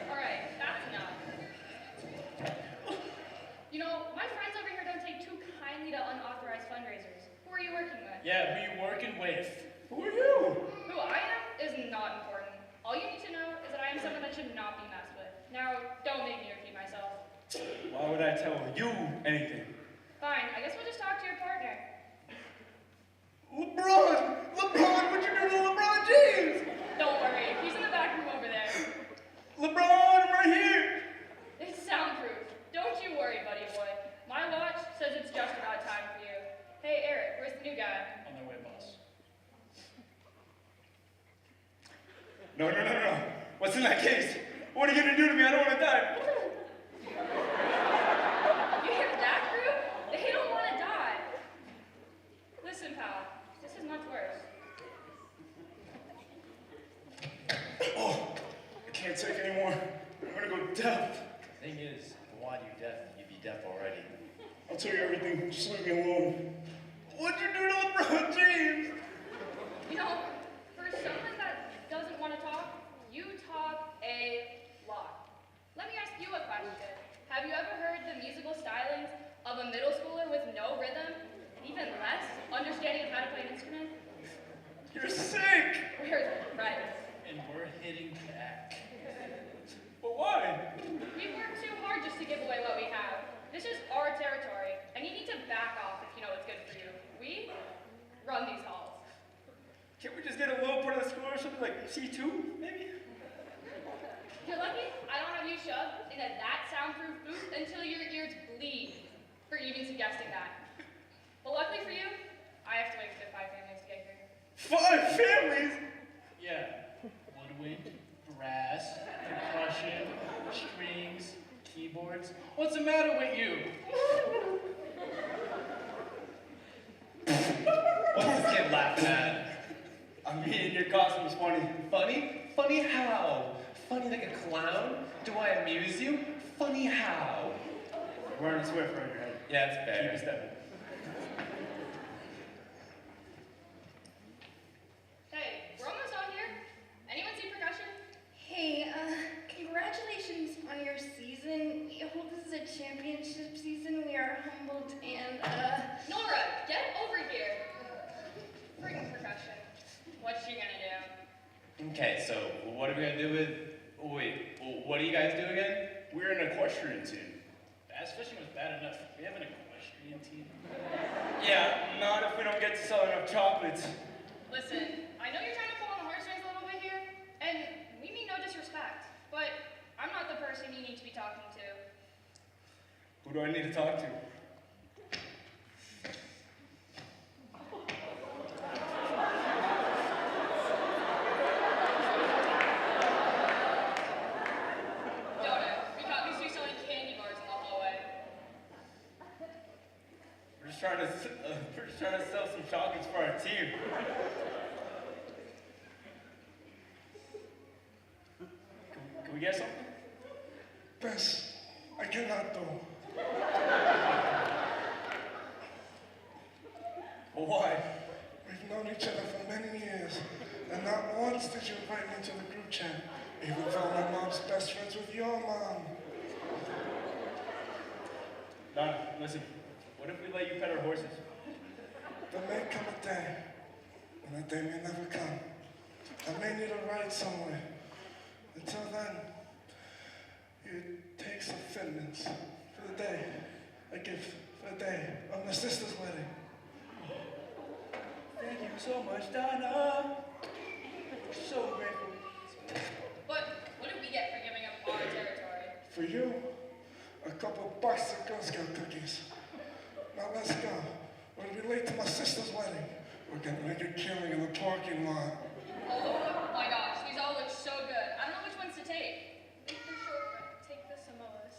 S14: Alright, that's enough. You know, my friends over here don't take too kindly to unauthorized fundraisers. Who are you working with?
S20: Yeah, who you working with?
S10: Who are you?
S14: Who I am is not important. All you need to know is that I am someone that should not be messed with. Now, don't make me repeat myself.
S10: Why would I tell you anything?
S14: Fine, I guess we'll just talk to your partner.
S10: LeBron! LeBron, what you doing to LeBron James?
S14: Don't worry, he's in the back room over there.
S10: LeBron, I'm right here!
S14: It's soundproof. Don't you worry, buddy boy. My watch says it's just about time for you. Hey, Eric, where's the new guy?
S20: On their way, boss.
S10: No. What's in that case? What are you gonna do to me? I don't wanna die.
S14: You hear that, crew? They don't want to die. Listen, pal, this is much worse.
S10: Oh, I can't take anymore. I'm gonna go deaf.
S6: Thing is, why do you deaf? You'd be deaf already.
S10: I'll tell you everything. Just leave me alone. What'd you do to LeBron James?
S14: You know, for someone that doesn't want to talk, you talk a lot. Let me ask you a question. Have you ever heard the musical stylings of a middle schooler with no rhythm, and even less understanding of how to play an instrument?
S10: You're sick!
S14: We're friends.
S20: And we're hitting back.
S10: But why?
S14: We've worked too hard just to give away what we have. This is our territory, and you need to back off if you know what's good for you. We run these halls.
S10: Can't we just get a little part of the school or something like C2, maybe?
S14: You're lucky I don't have you shoved into that soundproof booth until your ears bleed for even suggesting that. But luckily for you, I have to wait for the 5 families to get here.
S10: 5 families?
S20: Yeah. Woodwind, brass, percussion, strings, keyboards. What's the matter with you?
S6: What's this kid laughing at?
S10: I mean, your costume's funny.
S6: Funny? Funny how? Funny like a clown? Do I amuse you? Funny how?
S10: Wearing a Swift right your head.
S6: Yeah, it's fair.
S10: Keep it stepping.
S14: Hey, we're almost on here. Anyone see percussion?
S8: Hey, congratulations on your season. We hope this is a championship season. We are humbled and,
S14: Nora, get over here. Freaking percussion. What's she gonna do?
S6: Okay, so what are we gonna do with... Wait, what do you guys do again?
S10: We're an equestrian team.
S20: Bass fishing was bad enough. We have an equestrian team.
S10: Yeah, not if we don't get to sell enough chocolates.
S14: Listen, I know you're trying to pull on the heartstrings a little bit here, and we mean no disrespect, but I'm not the person you need to be talking to.
S10: Who do I need to talk to? We're just trying to sell some chocolates for our team. Can we get something?
S21: Bess, I cannot though.
S10: Well, why?
S21: We've known each other for many years, and not once did you invite me to the group chat, even though my mom's best friends with your mom.
S10: Donna, listen. What if we let you pet our horses?
S21: There may come a day, and that day may never come. I may need a ride somewhere. Until then, you take some fitments for the day, a gift for the day of my sister's wedding.
S10: Thank you so much, Donna. So grateful.
S14: But what did we get for giving up our territory?
S21: For you, a couple bucks of Girl Scout cookies. Now let's go. We'll be late to my sister's wedding. We're gonna make a killing in the parking lot.
S14: Oh my gosh, these all look so good. I don't know which ones to take.
S8: Take the shortbread. Take the Samoas.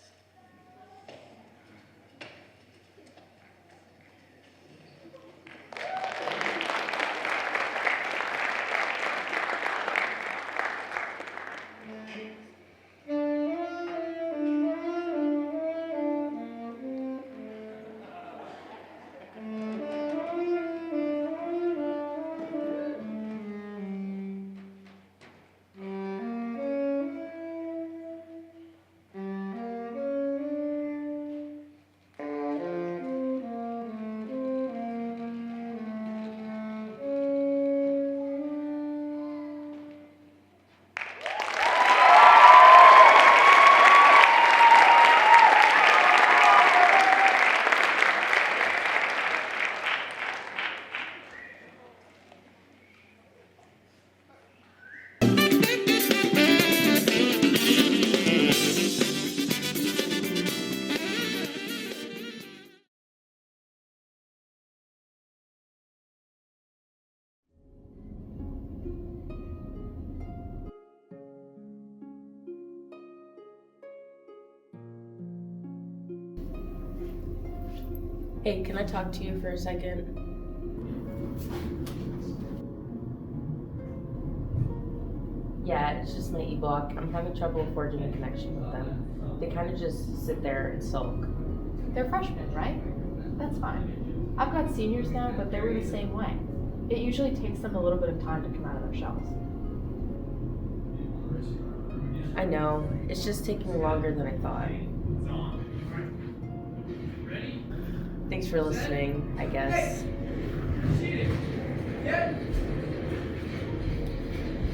S5: Hey, can I talk to you for a second? Yeah, it's just my e-block. I'm having trouble forging a connection with them. They kind of just sit there and sulk.
S22: They're freshmen, right? That's fine. I've got seniors now, but they were the same way. It usually takes them a little bit of time to come out of their shells.
S5: I know, it's just taking longer than I thought. Thanks for listening, I guess.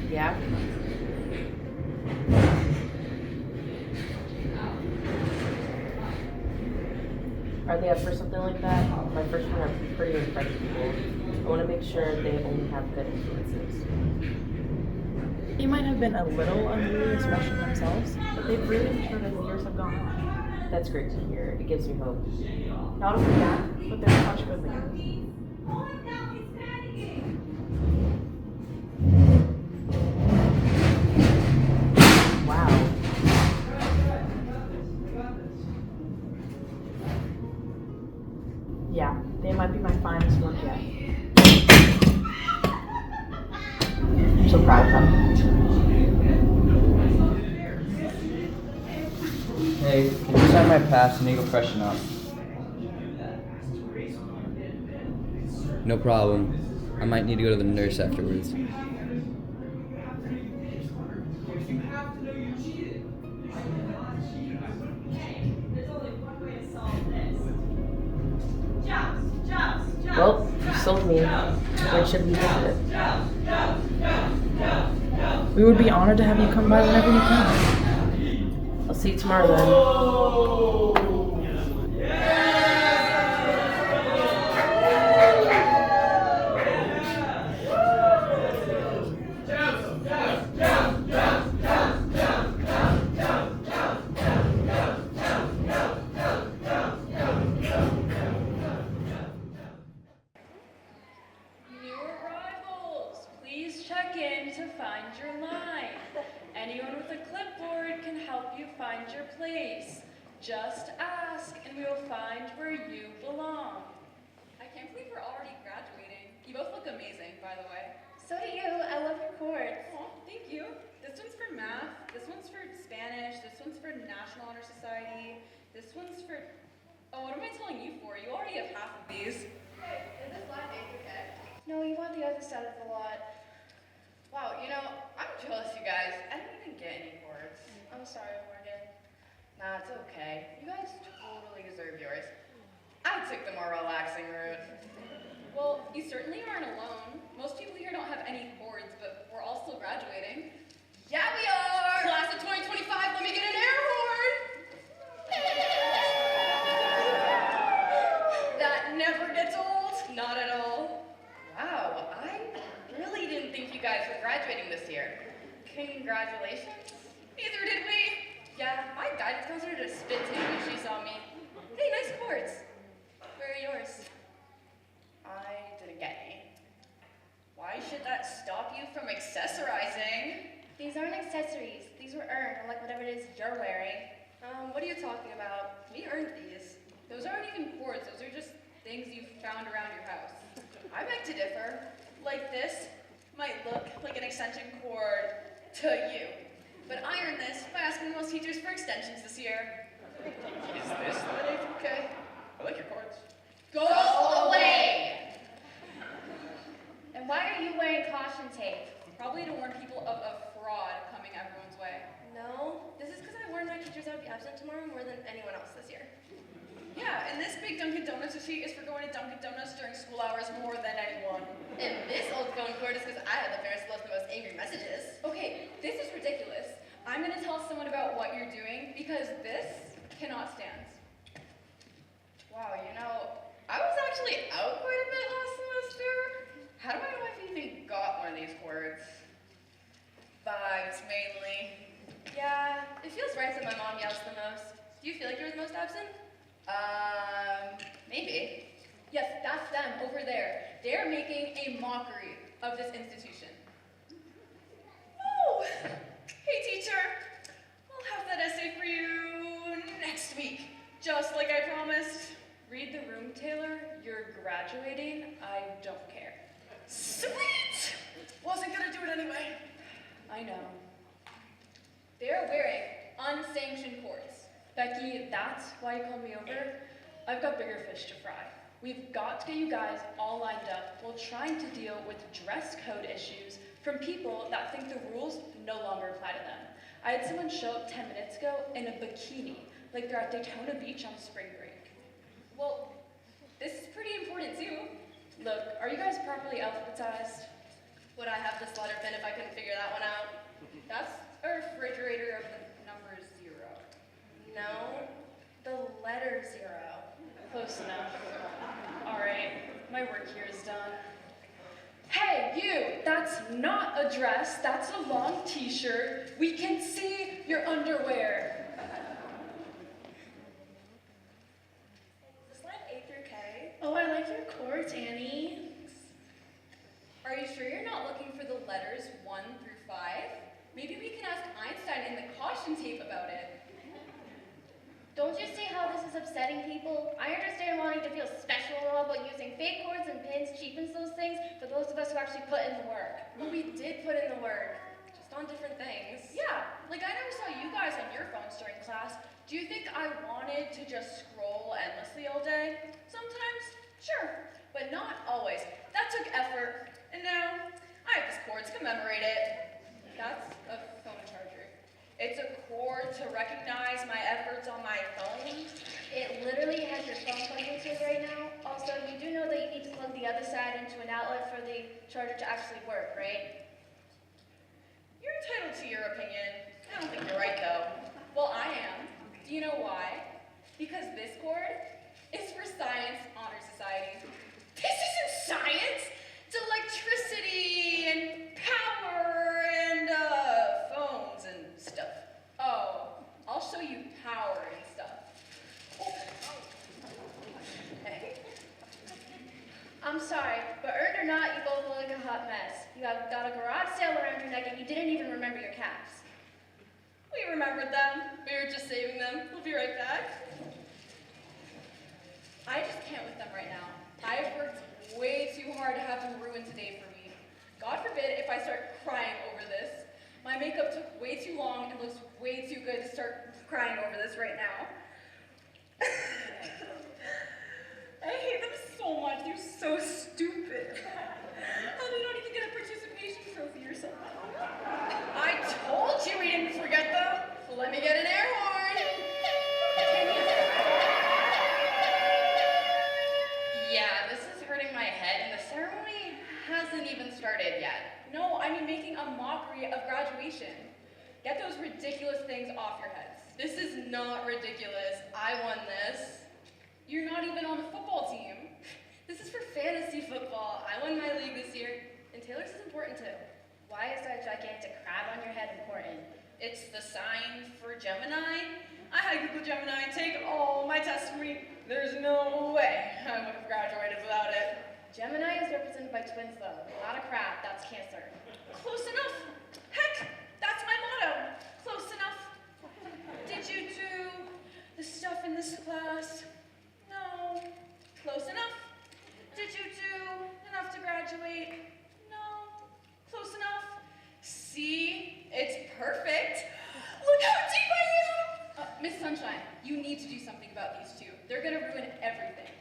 S5: Yeah? Are they up for something like that? My freshmen are pretty incredible. I want to make sure they only have good influences.
S22: They might have been a little unruly as freshmen themselves, but they've really matured as the years have gone on.
S5: That's great to hear. It gives me hope.
S22: Not only that, but they're such good leaders.
S5: Wow.
S22: Yeah, they might be my finest work yet. I'm so proud of them.
S23: Hey, can you sign my pass and need to go freshen up?
S24: No problem. I might need to go to the nurse afterwards.
S5: Well, you sold me. When should we visit?
S22: We would be honored to have you come by whenever you can.
S5: I'll see you tomorrow then.
S25: New arrivals, please check in to find your line. Anyone with a clipboard can help you find your place. Just ask and we will find where you belong.
S11: I can't believe we're already graduating. You both look amazing, by the way.
S8: So do you. I love your chords.
S11: Aw, thank you. This one's for math, this one's for Spanish, this one's for National Honor Society, this one's for... Oh, what am I telling you for? You already have half of these.
S8: Hey, is this line okay? No, you want the other side of the lot.
S11: Wow, you know, I'm jealous, you guys. I didn't even get any chords.
S8: I'm sorry, Morgan.
S11: Nah, it's okay. You guys totally deserve yours. I took the more relaxing route. Well, you certainly aren't alone. Most people here don't have any chords, but we're all still graduating. Yeah, we are! Class of 2025, let me get an air horn! That never gets old. Not at all. Wow, I really didn't think you guys were graduating this year. Congratulations. Neither did we. Yeah, my guidance counselor did a spit take when she saw me. Hey, nice chords. Where are yours? I didn't get any. Why should that stop you from accessorizing?
S3: These aren't accessories. These were earned, unlike whatever it is you're wearing.
S14: What are you talking about? We earned these. Those aren't even cords, those are just things you found around your house.
S11: I beg to differ. Like this might look like an extension cord to you. But I earned this by asking most teachers for extensions this year.
S6: Is this the A4K? I like your cords.
S3: Go away! And why are you wearing caution tape?
S14: Probably to warn people of a fraud coming everyone's way.
S3: No, this is because I warned my teachers I would be absent tomorrow more than anyone else this year.
S11: Yeah, and this big Dunkin' Donuts receipt is for going to Dunkin' Donuts during school hours more than anyone.
S3: And this old phone cord is because I have the fairest left the most angry messages.
S14: Okay, this is ridiculous. I'm gonna tell someone about what you're doing because this cannot stand.
S11: Wow, you know, I was actually out quite a bit last semester. How do I know if you even got one of these cords? Vibes, mainly.
S3: Yeah, it feels right that my mom yells the most. Do you feel like you're the most absent?
S11: Maybe.
S14: Yes, that's them over there. They're making a mockery of this institution.
S11: Oh, hey teacher, I'll have that essay for you next week, just like I promised.
S14: Read the room, Taylor. You're graduating. I don't care.
S11: Sweet! Wasn't gonna do it anyway.
S14: I know. They're wearing unsanctioned cords. Becky, that's why you called me over. I've got bigger fish to fry. We've got to get you guys all lined up while trying to deal with dress code issues from people that think the rules no longer apply to them. I had someone show up 10 minutes ago in a bikini, like they're at Daytona Beach on spring break. Well, this is pretty important too. Look, are you guys properly alphabetized?
S3: Would I have this letter pin if I couldn't figure that one out?
S14: That's a refrigerator of the number 0.
S3: No, the letter 0.
S14: Close enough. All right, my work here is done. Hey, you! That's not a dress, that's a long t-shirt. We can see your underwear.
S11: Is this line A through K?
S3: Oh, I like your cords, Annie.
S14: Are you sure you're not looking for the letters 1 through 5? Maybe we can ask Einstein in the caution tape about it.
S3: Don't you see how this is upsetting people? I understand wanting to feel special and all, but using fake cords and pins cheapens those things for those of us who actually put in the work.
S14: Well, we did put in the work, just on different things.
S11: Yeah, like I never saw you guys on your phones during class. Do you think I wanted to just scroll endlessly all day? Sometimes, sure, but not always. That took effort, and now I have this cord to commemorate it.
S14: That's a phone charger.
S11: It's a cord to recognize my efforts on my phone.
S3: It literally has your phone plugged into it right now. Also, you do know that you need to plug the other side into an outlet for the charger to actually work, right?
S11: You're entitled to your opinion. I don't think you're right, though.
S14: Well, I am. Do you know why? Because this cord is for Science Honor Society.
S11: This isn't science! It's electricity and power and phones and stuff.
S14: Oh, I'll show you power and stuff.
S11: Oh. Hey.
S3: I'm sorry, but earned or not, you both look like a hot mess. You have got a garage sale around your neck and you didn't even remember your caps.
S11: We remembered them. We were just saving them. We'll be right back.
S14: I just can't with them right now. I've worked way too hard to have them ruin today for me. God forbid if I start crying over this. My makeup took way too long and looks way too good to start crying over this right now.
S11: I hate them so much. They're so stupid. How do they not even get a participation trophy or something? I told you we didn't forget them. Let me get an air horn. Yeah, this is hurting my head, and the ceremony hasn't even started yet.
S14: No, I mean making a mockery of graduation. Get those ridiculous things off your heads.
S11: This is not ridiculous. I won this.
S14: You're not even on the football team.
S11: This is for fantasy football. I won my league this year, and Taylor's is important too.
S3: Why is that gigantic crab on your head important?
S11: It's the sign for Gemini. I had Google Gemini take all my tests for me. There's no way I would have graduated without it.
S8: Gemini is represented by twins, though. Not a crab, that's Cancer.
S4: Close enough. Heck, that's my motto. Close enough. Did you do the stuff in this class? No. Close enough. Did you do enough to graduate? No. Close enough. See? It's perfect. Look how deep I am!
S14: Miss Sunshine, you need to do something about these two. They're gonna ruin everything.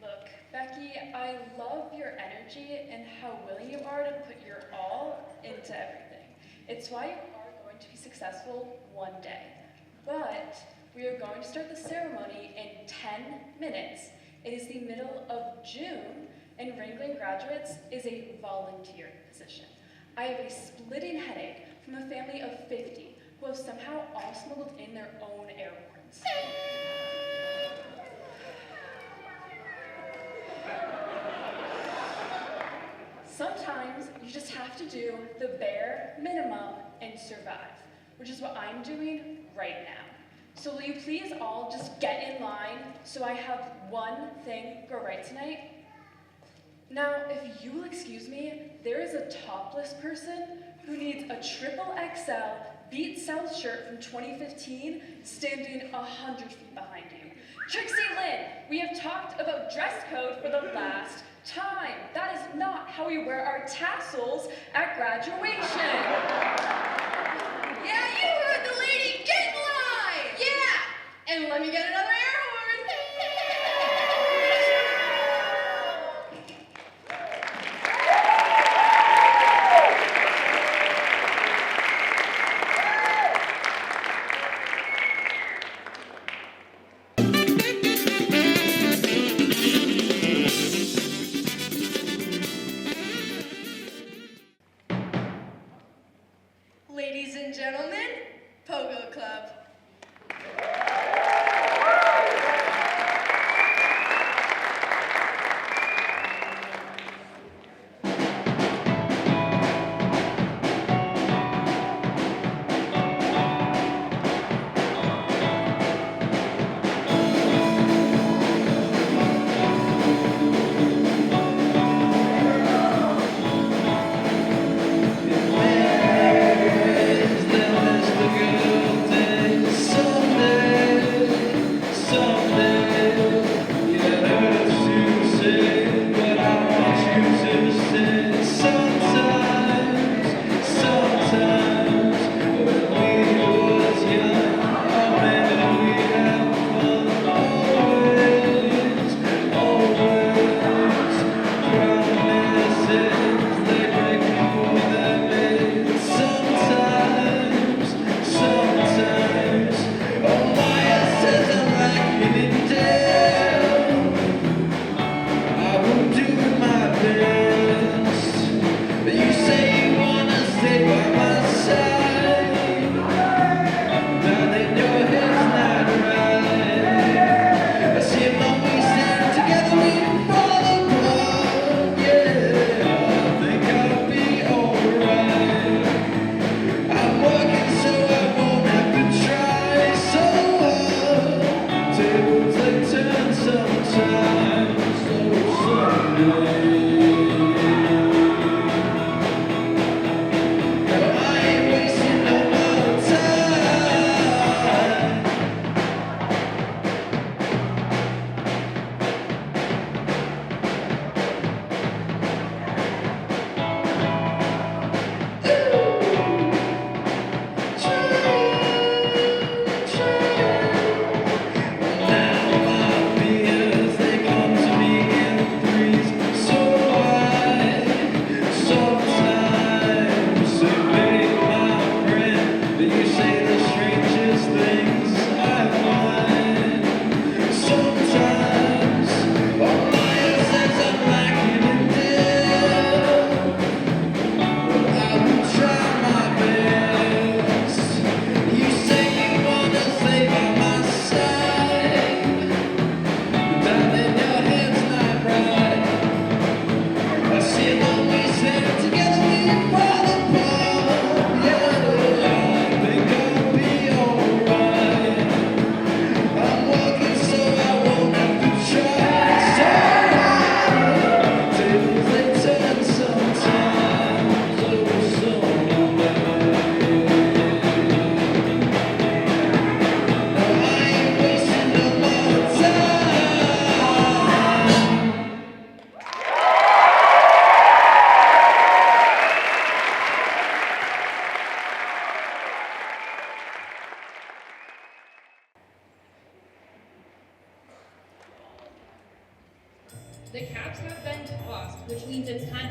S25: Look, Becky, I love your energy and how willing you are to put your all into everything. It's why you are going to be successful one day. But we are going to start the ceremony in 10 minutes. It is the middle of June, and wrangling graduates is a volunteer position. I have a splitting headache from a family of 50 who have somehow all smuggled in their own air horns. Sometimes you just have to do the bare minimum and survive, which is what I'm doing right now. So will you please all just get in line so I have one thing go right tonight? Now, if you will excuse me, there is a topless person who needs a triple XL Beat South shirt from 2015 standing 100 feet behind you. Trixie Lynn, we have talked about dress code for the last time. That is not how we wear our tassels at graduation.
S4: Yeah, you heard the lady. Get in line! Yeah! And let me get another air horn. Ladies and gentlemen, Pogo Club.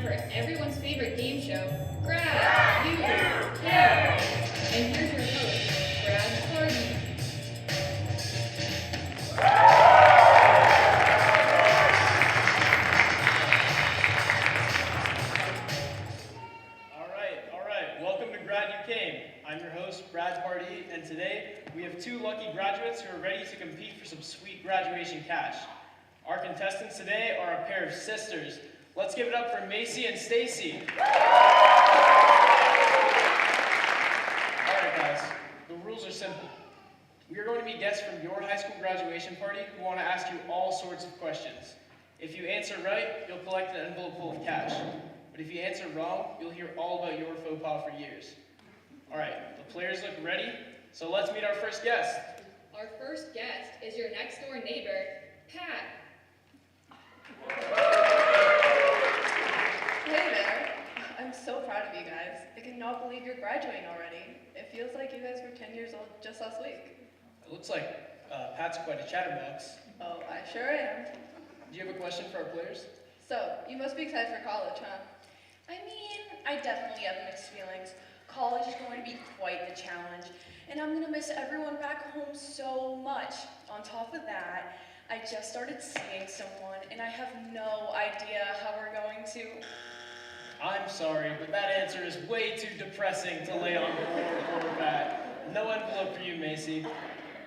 S14: for everyone's favorite game show, Grad You Can. And here's your host, Brad Hardy.
S2: All right. Welcome to Grad You Came. I'm your host, Brad Hardy, and today we have two lucky graduates who are ready to compete for some sweet graduation cash. Our contestants today are a pair of sisters. Let's give it up for Macy and Stacy. All right, guys, the rules are simple. We are going to be guests from your high school graduation party who want to ask you all sorts of questions. If you answer right, you'll collect an envelope full of cash. But if you answer wrong, you'll hear all about your faux pas for years. All right, the players look ready, so let's meet our first guest.
S14: Our first guest is your next door neighbor, Pat.
S8: Hey there. I'm so proud of you guys. I cannot believe you're graduating already. It feels like you guys were 10 years old just last week.
S2: It looks like Pat's quite a chatterbox.
S8: Oh, I sure am.
S2: Do you have a question for our players?
S8: So, you must be excited for college, huh?
S4: I mean, I definitely have mixed feelings. College is going to be quite the challenge, and I'm going to miss everyone back home so much. On top of that, I just started seeing someone, and I have no idea how we're going to...
S2: I'm sorry, but that answer is way too depressing to lay on poor Pat. No envelope for you, Macy.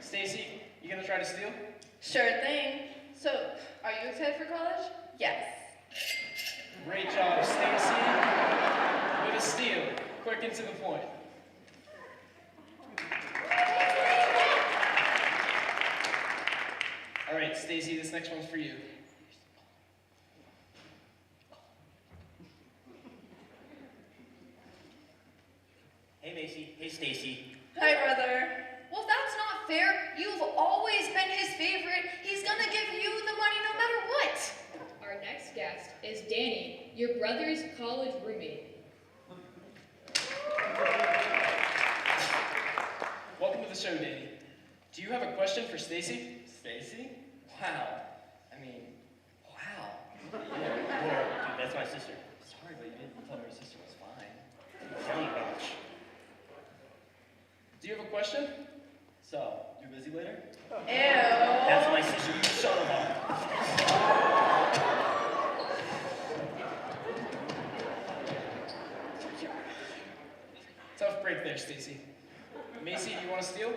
S2: Stacy, you gonna try to steal?
S8: Sure thing. So, are you excited for college? Yes.
S2: Great job, Stacy. With a steal. Quick and to the point. All right, Stacy, this next one's for you.
S10: Hey, Macy. Hey, Stacy.
S8: Hi, brother.
S4: Well, that's not fair. You've always been his favorite. He's gonna give you the money no matter what.
S14: Our next guest is Danny, your brother's college roommate.
S2: Welcome to the show, Danny. Do you have a question for Stacy?
S10: Stacy? Wow. I mean, wow. Yeah, dude, that's my sister. Sorry, but you didn't tell me your sister was fine. Tell me much.
S2: Do you have a question?
S10: So, you busy later?
S8: Ew.
S10: That's my sister, you son of a...
S2: Tough break there, Stacy. Macy, do you want to steal?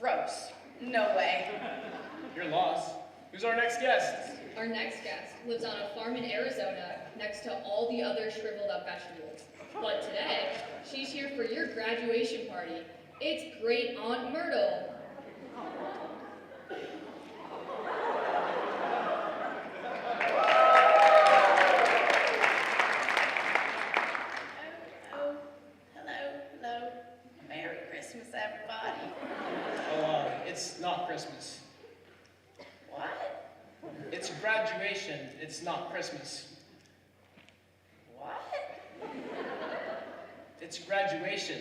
S4: Gross. No way.
S2: You're lost. Who's our next guest?
S14: Our next guest lives on a farm in Arizona next to all the other shriveled up vegetables. But today, she's here for your graduation party. It's Great Aunt Myrtle.
S7: Hello. Merry Christmas, everybody.
S2: Oh, it's not Christmas.
S7: What?
S2: It's graduation. It's not Christmas.
S7: What?
S2: It's graduation.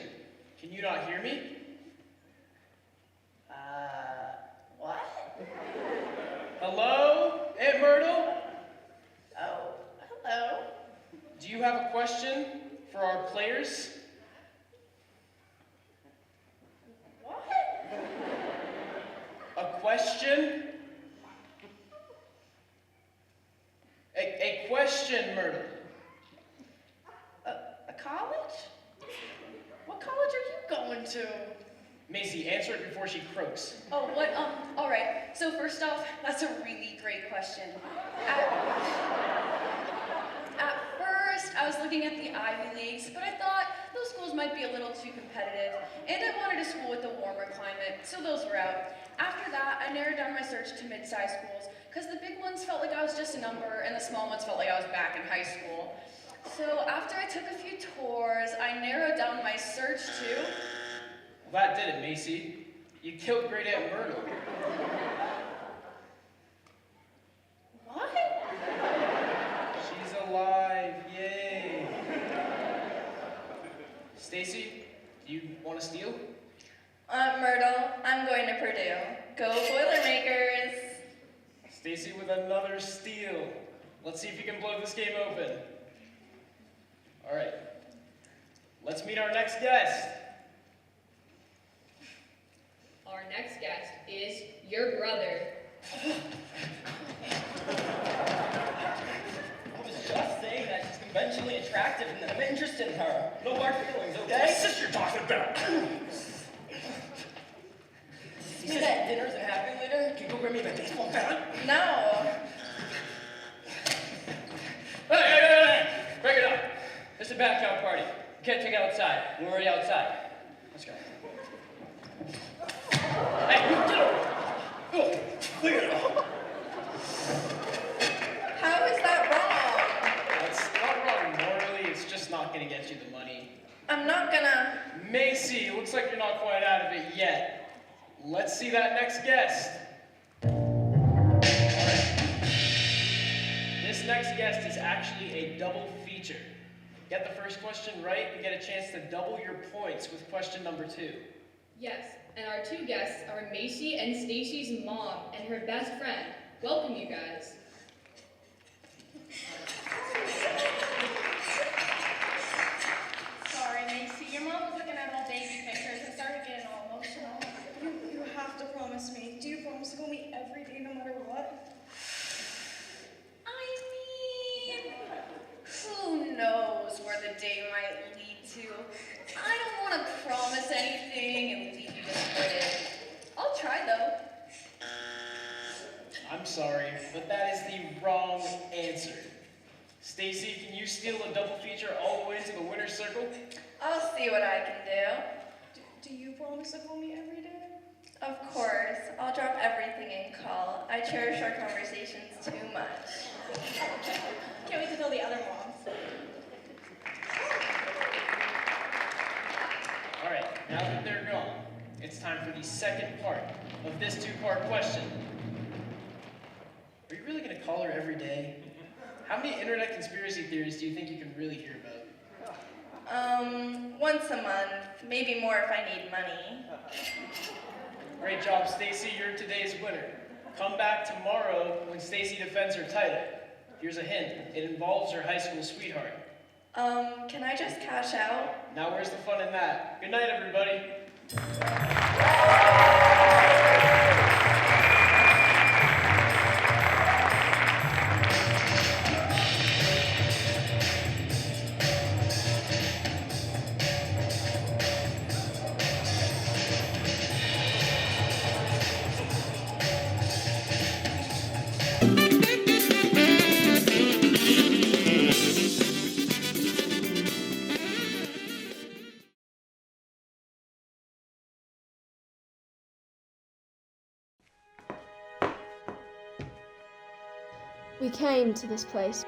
S2: Can you not hear me?
S7: What?
S2: Hello, Aunt Myrtle?
S7: Oh, hello.
S2: Do you have a question for our players?
S7: What?
S2: A question? A question, Myrtle.
S7: A college? What college are you going to?
S2: Macy, answer it before she croaks.
S4: Oh, what? All right. So first off, that's a really great question. At first, I was looking at the Ivy Leagues, but I thought those schools might be a little too competitive, and I wanted a school with a warmer climate, so those were out. After that, I narrowed down my search to mid-sized schools, because the big ones felt like I was just a number, and the small ones felt like I was back in high school. So after I took a few tours, I narrowed down my search to...
S2: Well, that did it, Macy. You killed Great Aunt Myrtle.
S7: What?
S2: She's alive, yay. Stacy, do you want to steal?
S8: Myrtle, I'm going to Purdue. Go Boilermakers!
S2: Stacy with another steal. Let's see if you can blow this game open. let's meet our next guest.
S14: Our next guest is your brother.
S10: I was just saying that she's conventionally attractive and that I'm interested in her. No hard feelings, okay?
S21: What's this you're talking about?
S10: You said that dinner's and happening later? Can you go grab me my baseball bat?
S11: No.
S2: Hey! Break it up. It's a back out party. You can't take it outside. We're already outside. Let's go. Hey, you get over. Oh, clear it up.
S11: How is that wrong?
S2: It's not wrong morally, it's just not gonna get you the money.
S11: I'm not gonna...
S2: Macy, looks like you're not quite out of it yet. Let's see that next guest. Alright. This next guest is actually a double feature. Get the first question right, you get a chance to double your points with question number 2.
S14: Yes, and our 2 guests are Macy and Stacy's mom and her best friend. Welcome, you guys.
S4: Sorry, Macy. Your mom was looking at all baby pictures and started getting all emotional. You have to promise me. Do you promise to call me every day no matter what?
S11: I mean, who knows where the day might lead to? I don't want to promise anything and leave you disappointed. I'll try, though.
S2: I'm sorry, but that is the wrong answer. Stacy, can you steal a double feature all the way to the winner's circle?
S11: I'll see what I can do.
S4: Do you promise to call me every day?
S11: Of course. I'll drop everything and call. I cherish our conversations too much.
S4: Can't wait to tell the other moms.
S2: Alright, now that they're gone, it's time for the second part of this 2-part question. Are you really going to call her every day? How many internet conspiracy theories do you think you can really hear about?
S11: Once a month. Maybe more if I need money.
S2: Great job, Stacy. You're today's winner. Come back tomorrow when Stacy defends her title. Here's a hint. It involves her high school sweetheart.
S11: Can I just cash out?
S2: Now where's the fun in that? Good night, everybody.
S3: We came to this place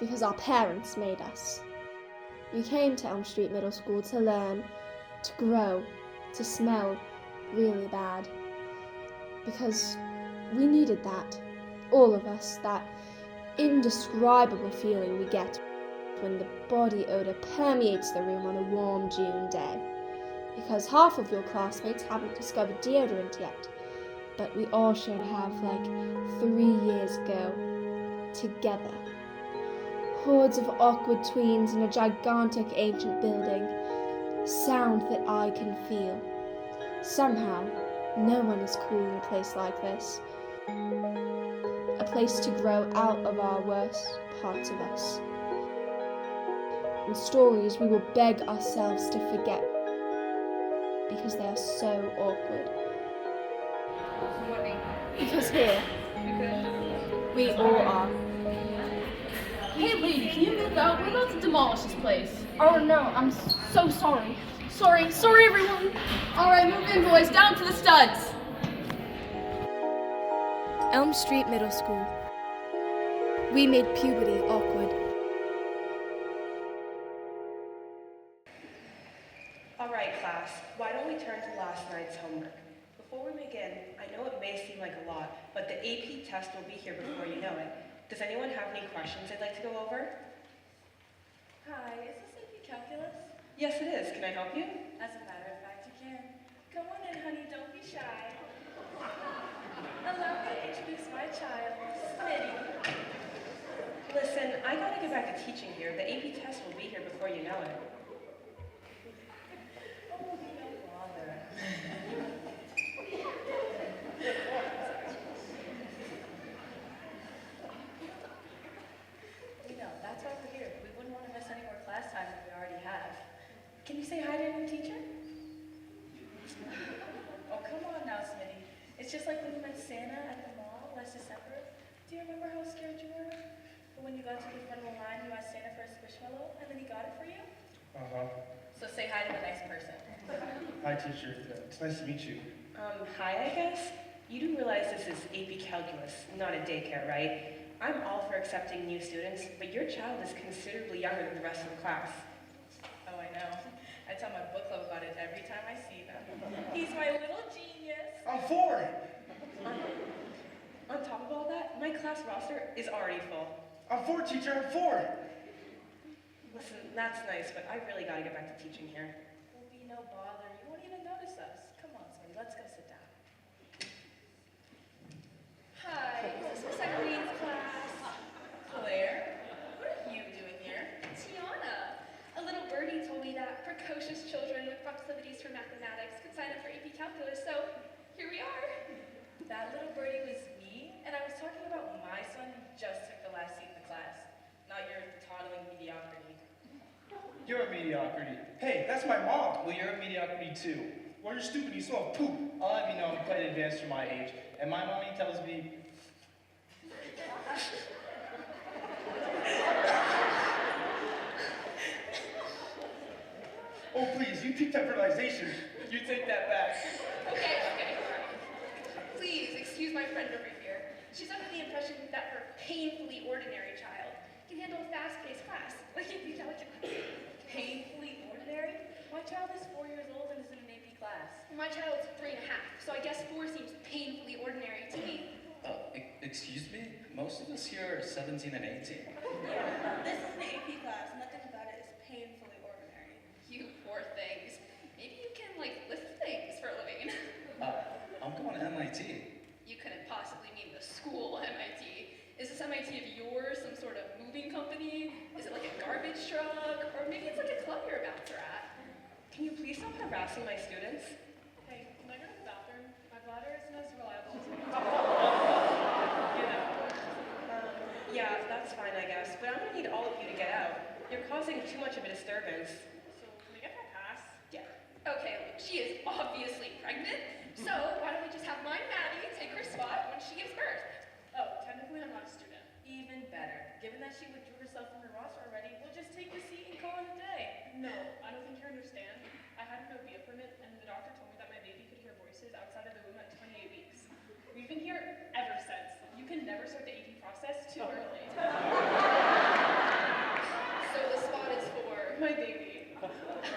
S3: because our parents made us. We came to Elm Street Middle School to learn, to grow, to smell really bad. Because we needed that, all of us, that indescribable feeling we get when the body odor permeates the room on a warm June day. Because half of your classmates haven't discovered deodorant yet, but we all should have like 3 years ago, together. Hordes of awkward tweens in a gigantic ancient building, sound that I can feel. Somehow, no one is cool in a place like this. A place to grow out of our worst parts of us. And stories we will beg ourselves to forget because they are so awkward. Because here, we all are.
S17: Hey lady, can you move out? We're about to demolish this place.
S3: Oh no, I'm so sorry.
S17: Sorry everyone. Alright, move in boys, down to the studs.
S3: Elm Street Middle School. We made puberty awkward.
S9: All right, class, why don't we turn to last night's homework? Before we begin, I know it may seem like a lot, but the AP test will be here before you know it. Does anyone have any questions they'd like to go over?
S8: Hi, is this AP Calculus?
S9: Yes, it is. Can I help you?
S8: As a matter of fact, you can. Come on in, honey, don't be shy. Allow me to introduce my child, Smitty.
S9: Listen, I gotta get back to teaching here. The AP test will be here before you know it.
S4: You know, that's why we're here. We wouldn't want to miss any more class time than we already have. Can you say hi to your new teacher? Oh, come on now, Smitty. It's just like when you met Santa at the mall last December. Do you remember how scared you were? But when you got to the front of the line, you asked Santa for a squishmallow, and then he got it for you?
S10: Uh-huh.
S4: So say hi to a nice person.
S10: Hi, teacher. It's nice to meet you.
S9: Hi, I guess. You do realize this is AP Calculus, not a daycare, right? I'm all for accepting new students, but your child is considerably younger than the rest of the class.
S4: Oh, I know. I tell my book club about it every time I see them. He's my little genius.
S10: I'm 4.
S9: On top of all that, my class roster is already full.
S10: I'm 4, teacher. I'm 4.
S9: Listen, that's nice, but I really gotta get back to teaching here.
S4: Will be no bother. You won't even notice us. Come on, Smitty, let's go sit down. Hi, is this Miss Eileen's class? Claire, what are you doing here?
S3: Tiana, a little birdie told me that precocious children with proclivities for mathematics could sign up for AP Calculus, so here we are.
S4: That little birdie was me, and I was talking about my son who just took the last seat in the class, not your toddling mediocrity.
S10: You're a mediocrity. Hey, that's my mom. Well, you're a mediocrity too. Well, you're stupid. You smell of poop. I'll have you know I'm quite advanced for my age, and my mommy tells me. Oh, please, you peaked at fertilization. You take that back.
S3: Okay, alright. Please excuse my friend over here. She's under the impression that her painfully ordinary child can handle a fast-paced class like AP Calculus.
S4: Painfully ordinary? My child is 4 years old and is in an AP class.
S3: My child's 3.5, so I guess 4 seems painfully ordinary to me.
S12: Excuse me? Most of us here are 17 and 18.
S4: Yeah, this is an AP class. Nothing about it is painfully ordinary.
S3: You poor things. Maybe you can, lift things for a living.
S12: I'm going to MIT.
S3: You couldn't possibly mean the school MIT. Is this MIT of yours some sort of moving company? Is it like a garbage truck? Or maybe it's like a club you're a bouncer at?
S9: Can you please stop harassing my students?
S2: Hey, can I go to the bathroom? My bladder isn't as reliable as
S9: Yeah, that's fine, I guess. But I'm gonna need all of you to get out. You're causing too much of a disturbance.
S2: So, can we get that pass?
S9: Yeah.
S3: Okay, look, she is obviously pregnant, so why don't we just have my Maddie take her spot when she gives birth?
S2: Oh, technically I'm not a student.
S4: Even better. Given that she withdrew herself from her roster already, we'll just take the seat and call it a day.
S2: No, I don't think you understand. I had an OB permit, and the doctor told me that my baby could hear voices outside of the womb at 28 weeks. We've been here ever since. You can never start the AP process too early.
S3: So the spot is for
S2: My baby.
S4: Well, that's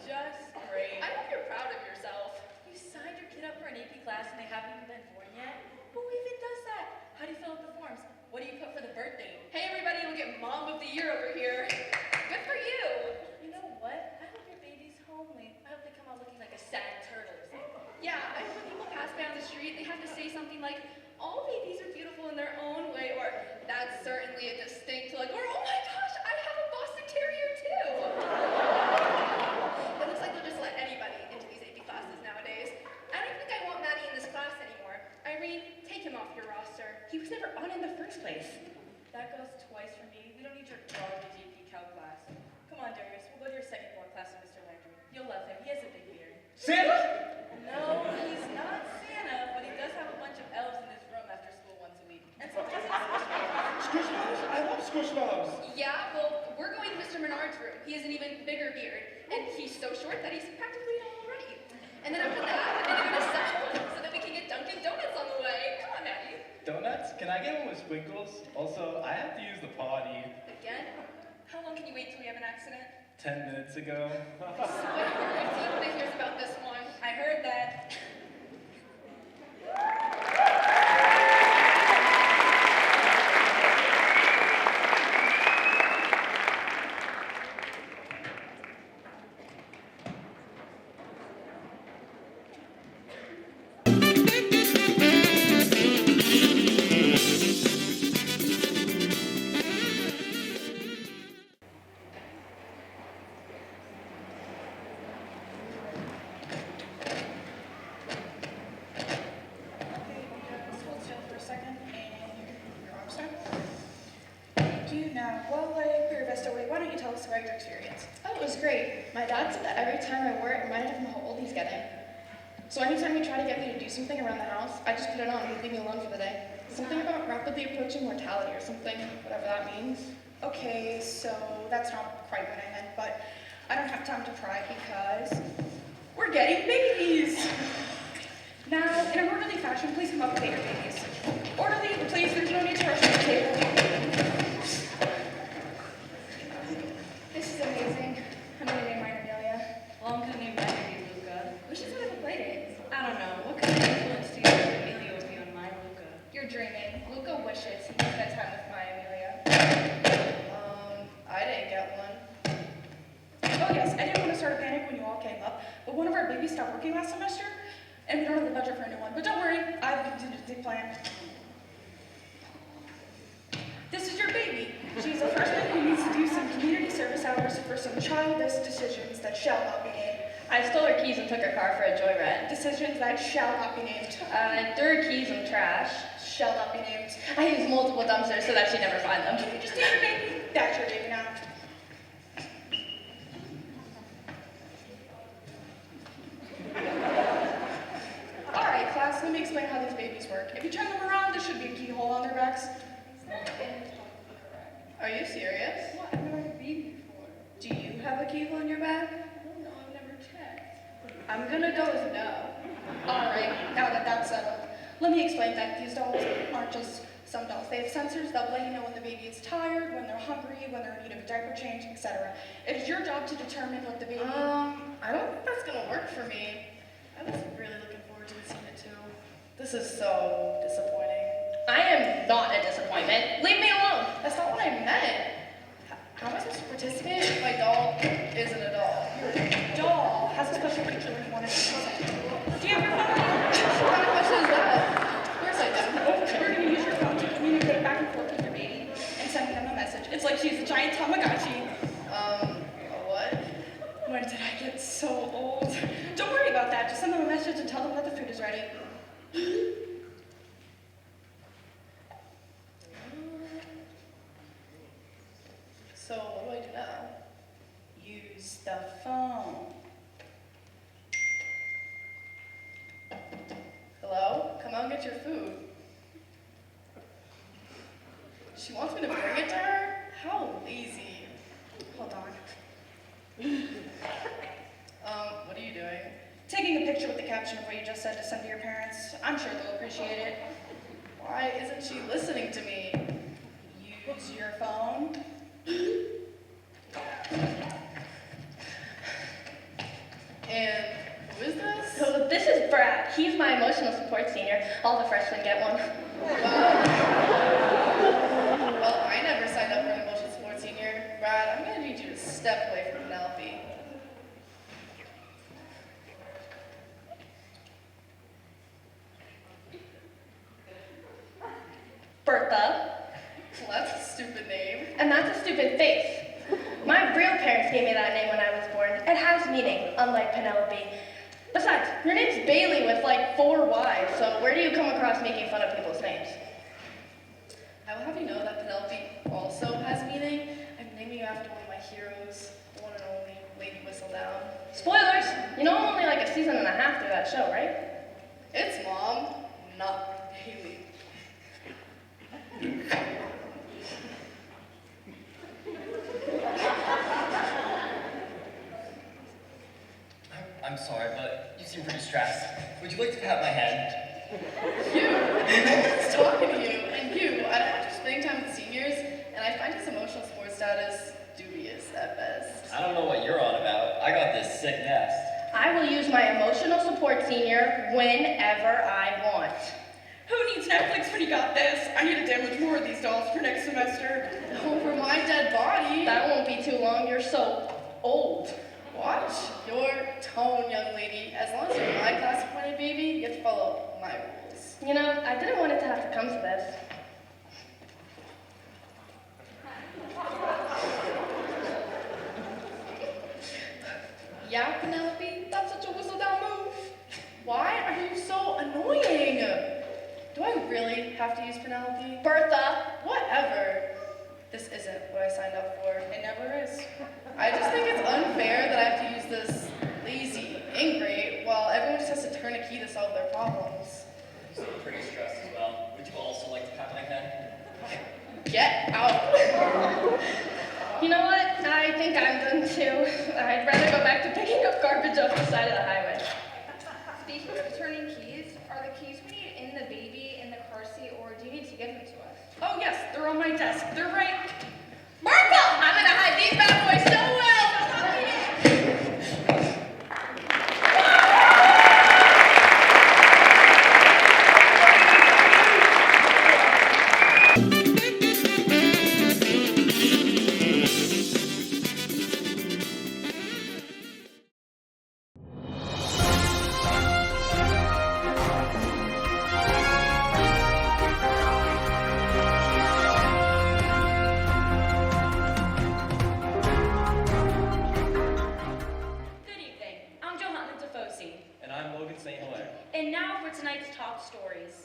S4: just great.
S3: I hope you're proud of yourself.
S4: You signed your kid up for an AP class and they haven't even been born yet? Who even does that? How do you fill out the forms? What do you put for the birthday?
S3: Hey everybody, we'll get Mom of the Year over here. Good for you.
S4: You know what? I hope your baby's homely. I hope they come out looking like a sad turtle or something.
S3: Yeah, I hope when people pass by on the street, they have to say something like, all babies are beautiful in their own way, or that's certainly a distinct look, or oh my gosh, I have a Boston Terrier too. It looks like they'll just let anybody into these AP classes nowadays. I don't think I want Maddie in this class anymore. Irene, take him off your roster.
S9: He was never on in the first place.
S4: That goes twice for me. We don't need your garbage AP Cal class. Come on, Darius, we'll go to your second floor class with Mr. Landry. You'll love him. He has a big beard.
S10: Santa?
S4: No, he's not Santa, but he does have a bunch of elves in his room after school once a week. And sometimes he has
S10: Squishmallows? I love squishmallows.
S3: Yeah, well, we're going to Mr. Menard's room. He has an even bigger beard, and he's so short that he's practically tall already. And then after that, we're going to go to Seagle so that we can get Dunkin' Donuts on the way. Come on, Maddie.
S10: Donuts? Can I get one with sprinkles? Also, I have to use the potty.
S3: Again? How long can you wait till we have an accident?
S10: 10 minutes ago.
S3: I swear, if anybody hears about this one.
S4: I heard that.
S7: describe your experience.
S1: Oh, it was great. My dad said that every time I wore it reminded him how old he's getting. So anytime he tried to get me to do something around the house, I just put it on and he'd leave me alone for the day. Something about rapidly approaching mortality or something, whatever that means.
S7: Okay, so that's not quite what I meant, but I don't have time to cry because we're getting babies. Now, in an orderly fashion, please come up and take your babies. Orderly, please, there's no need to rush to the table.
S1: This is amazing. I'm gonna name mine Amelia.
S25: Well, I'm gonna name my baby Luca.
S1: We should set up a play date.
S25: I don't know. What kind of influence do you think Amelia would be on my Luca?
S1: You're dreaming. Luca wishes he could spend time with my Amelia.
S7: I didn't get one. Oh yes, I didn't want to start a panic when you all came up, but one of our babies stopped working last semester, and we don't have the budget for a new one. But don't worry, I've been doing a plan. This is your baby. She's a freshman who needs to do some community service hours for some childish decisions that shall not be named.
S11: I stole her keys and took her car for a joyride.
S7: Decisions that shall not be named.
S11: I threw her keys in the trash.
S7: Shall not be named.
S11: I used multiple dumpsters so that she'd never find them.
S7: Can you just do your baby? That's your baby now. Alright, class, let me explain how these babies work. If you turn them around, there should be a keyhole on their backs. Are you serious?
S11: What? I've never had a baby before.
S7: Do you have a keyhole in your back?
S11: I don't know. I've never checked.
S7: I'm gonna go with no. Alright, now that that's settled, let me explain that these dolls aren't just some dolls. They have sensors that will let you know when the baby is tired, when they're hungry, when they're in need of a diaper change, etc. It is your job to determine what the baby...
S1: I don't think that's gonna work for me. I was really looking forward to seeing it too. This is so disappointing.
S11: I am not a disappointment. Leave me alone.
S1: That's not what I meant. How am I supposed to participate if my doll isn't a doll?
S7: Your doll has a special feature when you want to do something. Do you have your phone?
S1: What kind of question is that? Of course I do.
S7: You're going to use your phone to communicate back and forth with your baby and send them a message. It's like she's a giant Tamagotchi.
S1: What?
S7: When did I get so old? Don't worry about that. Just send them a message and tell them that the food is ready.
S1: So what do I do now?
S7: Use the phone.
S1: Hello? Come out and get your food. She wants me to bring it to her? How lazy.
S7: Hold on.
S1: What are you doing?
S7: Taking a picture with the caption of what you just said to send to your parents. I'm sure they'll appreciate it.
S1: Why isn't she listening to me?
S7: Use your phone.
S1: And who is this?
S11: So this is Brad. He's my emotional support senior. All the freshmen get one.
S1: Well, I never signed up for an emotional support senior. Brad, I'm gonna need you to step away from Penelope.
S11: Bertha.
S1: Well, that's a stupid name.
S11: And that's a stupid face. My real parents gave me that name when I was born. It has meaning, unlike Penelope. Besides, your name's Bailey with like 4 Y's, so where do you come across making fun of people's names?
S1: I will have you know that Penelope also has meaning. I'm naming you after one of my heroes, the one and only Lady Whistledown.
S11: Spoilers! You know I'm only like a season and a half through that show, right?
S1: It's Mom, not Haley.
S10: I'm sorry, but you seem pretty stressed. Would you like to pat my hand?
S1: You! No one's talking to you. And you, I don't want you spending time with seniors, and I find his emotional support status dubious at best.
S10: I don't know what you're on about. I got this sick nest.
S11: I will use my emotional support senior whenever I want.
S7: Who needs Netflix when you got this? I need to damage more of these dolls for next semester.
S1: Over my dead body.
S11: That won't be too long. You're so old.
S1: Watch your tone, young lady. As long as you're my class appointed baby, you have to follow my rules.
S11: You know, I didn't want it to have to come to this.
S1: Yeah, Penelope, that's such a whistle-down move. Why are you so annoying? Do I really have to use Penelope?
S11: Bertha!
S1: Whatever. This isn't what I signed up for.
S7: It never is.
S1: think I'm done too. I'd rather go back to picking up garbage off the side of the highway.
S11: Speaking of turning keys, are the keys we need in the baby in the car seat, or do you need to give them to us?
S7: Oh yes, they're on my desk. They're right. Martha! I'm gonna hide these bad boys so well!
S13: And now for tonight's top stories.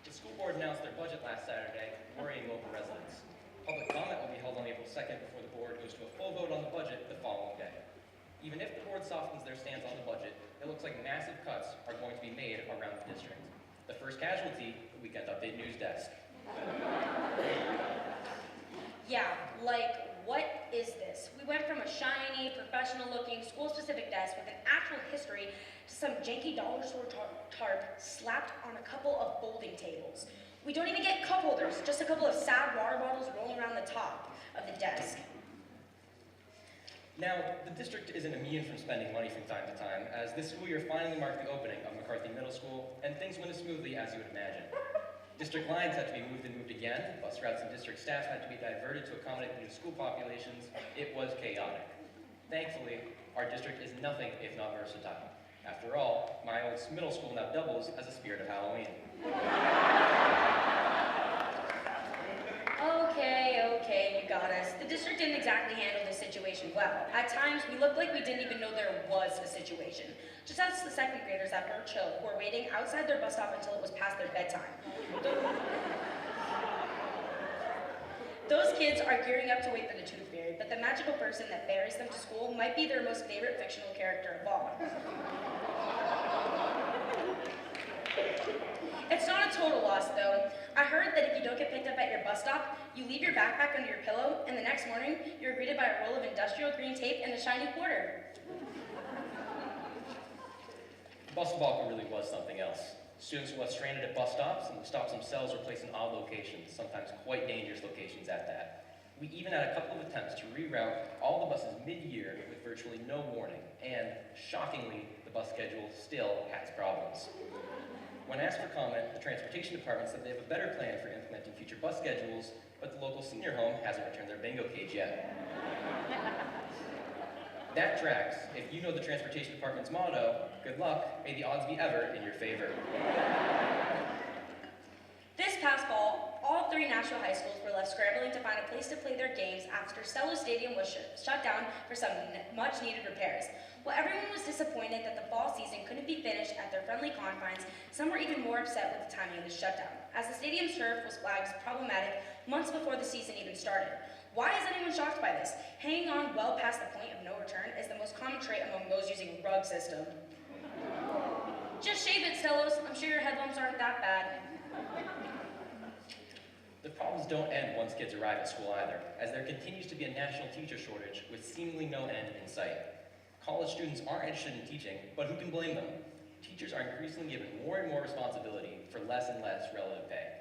S6: The school board announced their budget last Saturday, worrying local residents. Public comment will be held on April 2nd before the board goes to a full vote on the budget the following day. Even if the board softens their stance on the budget, it looks like massive cuts are going to be made around the district. The first casualty, the Weekend Update news desk.
S13: Yeah, like, what is this? We went from a shiny, professional-looking, school-specific desk with an actual history to some janky dollar store tarp slapped on a couple of folding tables. We don't even get cup holders, just a couple of sad water bottles rolling around the top of the desk.
S6: Now, the district isn't immune from spending money from time to time, as this school year finally marked the opening of McCarthy Middle School, and things went as smoothly as you would imagine. District lines had to be moved and moved again, bus routes and district staff had to be diverted to accommodate the new school populations. It was chaotic. Thankfully, our district is nothing if not versatile. After all, my old middle school now doubles as a spirit of Halloween.
S13: Okay, you got us. The district didn't exactly handle this situation well. At times, we looked like we didn't even know there was a situation. Just ask the second graders at Birch Hill who were waiting outside their bus stop until it was past their bedtime. Those kids are gearing up to wait for the tooth fairy, but the magical person that ferries them to school might be their most favorite fictional character of all. It's not a total loss, though. I heard that if you don't get picked up at your bus stop, you leave your backpack under your pillow, and the next morning, you're greeted by a roll of industrial green tape and a shiny quarter.
S6: Bus debacle really was something else. Students were left stranded at bus stops, and the stops themselves were placed in odd locations, sometimes quite dangerous locations at that. We even had a couple of attempts to reroute all the buses mid-year with virtually no warning, and, shockingly, the bus schedule still has problems. When asked for comment, the transportation department said they have a better plan for implementing future bus schedules, but the local senior home hasn't returned their bingo cage yet. That tracks. If you know the transportation department's motto, good luck, may the odds be ever in your favor.
S13: This past fall, all three Nashua high schools were left scrambling to find a place to play their games after Stello Stadium was shut down for some much-needed repairs. While everyone was disappointed that the fall season couldn't be finished at their friendly confines, some were even more upset with the timing of the shutdown, as the stadium's turf was flagged as problematic months before the season even started. Why is anyone shocked by this? Hanging on well past the point of no return is the most common trait among those using a rug system. Just shave it, Stellos. I'm sure your head lumps aren't that bad.
S6: The problems don't end once kids arrive at school either, as there continues to be a national teacher shortage with seemingly no end in sight. College students aren't interested in teaching, but who can blame them? Teachers are increasingly given more and more responsibility for less and less relative pay.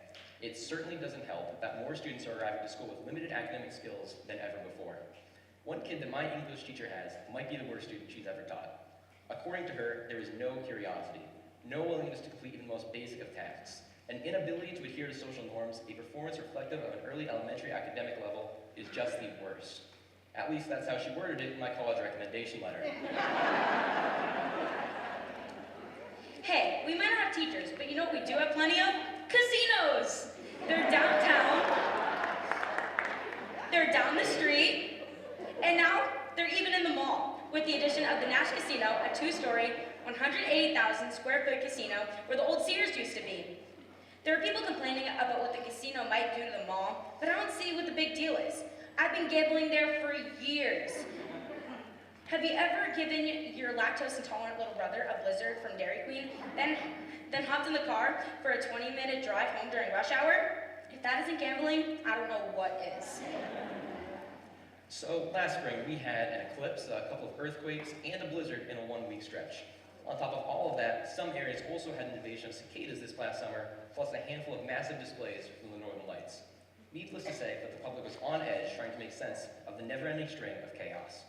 S6: It certainly doesn't help that more students are arriving to school with limited academic skills than ever before. One kid that my English teacher has might be the worst student she's ever taught. According to her, there is no curiosity, no willingness to complete even the most basic of tasks, an inability to adhere to social norms, a performance reflective of an early elementary academic level is just the worst. At least that's how she worded it in my college recommendation letter.
S13: Hey, we might not have teachers, but you know what we do have plenty of? Casinos! They're downtown, they're down the street, and now they're even in the mall, with the addition of the Nash Casino, a two-story, 180,000 square foot casino where the old Sears used to be. There are people complaining about what the casino might do to the mall, but I don't see what the big deal is. I've been gambling there for years. Have you ever given your lactose-intolerant little brother a blizzard from Dairy Queen, then hopped in the car for a 20-minute drive home during rush hour? If that isn't gambling, I don't know what is.
S6: So last spring we had an eclipse, a couple of earthquakes, and a blizzard in a 1-week stretch. On top of all of that, some areas also had an invasion of cicadas this past summer, plus a handful of massive displays from the Northern Lights. Needless to say that the public was on edge trying to make sense of the never-ending string of chaos.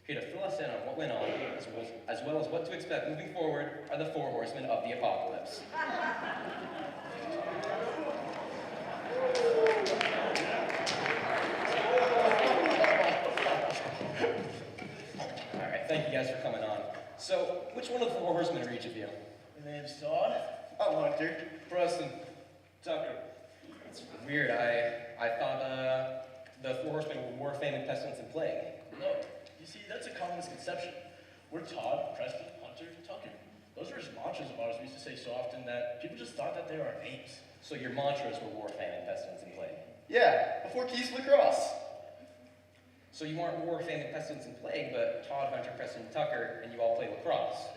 S6: Here to fill us in on what went on, as well as what to expect moving forward, are the 4 horsemen of the apocalypse. Alright, thank you guys for coming on. So, which one of the 4 horsemen are each of you?
S10: My name's Todd. I'm Hunter. Preston. Tucker.
S6: It's weird, I thought the 4 horsemen were war, famine, pestilence, and plague.
S10: No, you see, that's a common misconception. We're Todd, Preston, Hunter, Tucker. Those are just mantras of ours we used to say so often that people just thought that they were our names.
S6: So your mantras were war, famine, pestilence, and plague?
S10: Yeah, before Keys Lacrosse.
S6: So you aren't war, famine, pestilence, and plague, but Todd, Hunter, Preston, Tucker, and you all play lacrosse.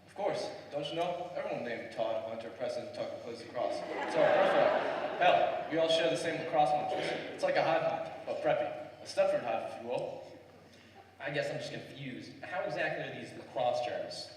S10: Of course, don't you know? Everyone named Todd, Hunter, Preston, Tucker plays lacrosse. It's our birthright. Hell, we all share the same lacrosse mantras. It's like a hive mind, but preppy. A Stepford hive, if you will.
S6: I guess I'm just confused. How exactly are these lacrosse terms?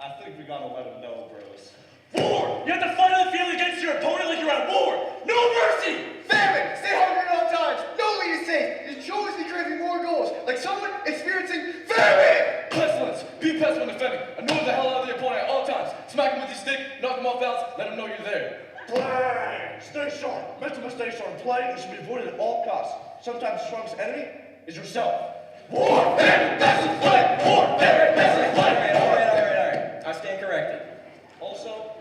S10: I think we gotta let them know, bros. War! You have to fight on the field against your opponent like you're at war! No mercy!
S15: Famine! Stay hungry at all times! No lead is safe! You should always be craving more goals, like someone experiencing famine!
S10: Pestilence! Be a pest when defending. Annoy the hell out of the opponent at all times. Smack him with your stick, knock him off balance, let him know you're there. Play! Stay sharp. Mental mistakes are in play and should be avoided at all costs. Sometimes the strongest enemy is yourself. War! Famine! Pestilence! Play! War! Famine! Pestilence! Play!
S6: Alright. I stand corrected. Also,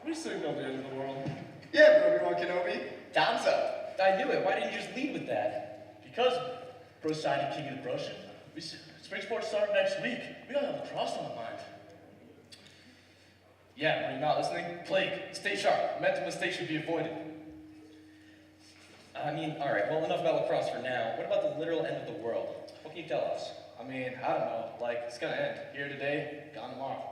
S10: we signaled the end of the world.
S15: Yeah, but Obi-Wan Kenobi, time's up.
S6: I knew it. Why didn't you just lead with that?
S10: Because Bro signed King of the Broshin. Spring sports start next week. We gotta have lacrosse on the mind. Yeah, are you not listening? Plague, stay sharp. Mental mistakes should be avoided.
S6: I mean, alright, well, enough about lacrosse for now. What about the literal end of the world? What can you tell us?
S10: I mean, I don't know. Like, it's gonna end. Here today, gone tomorrow.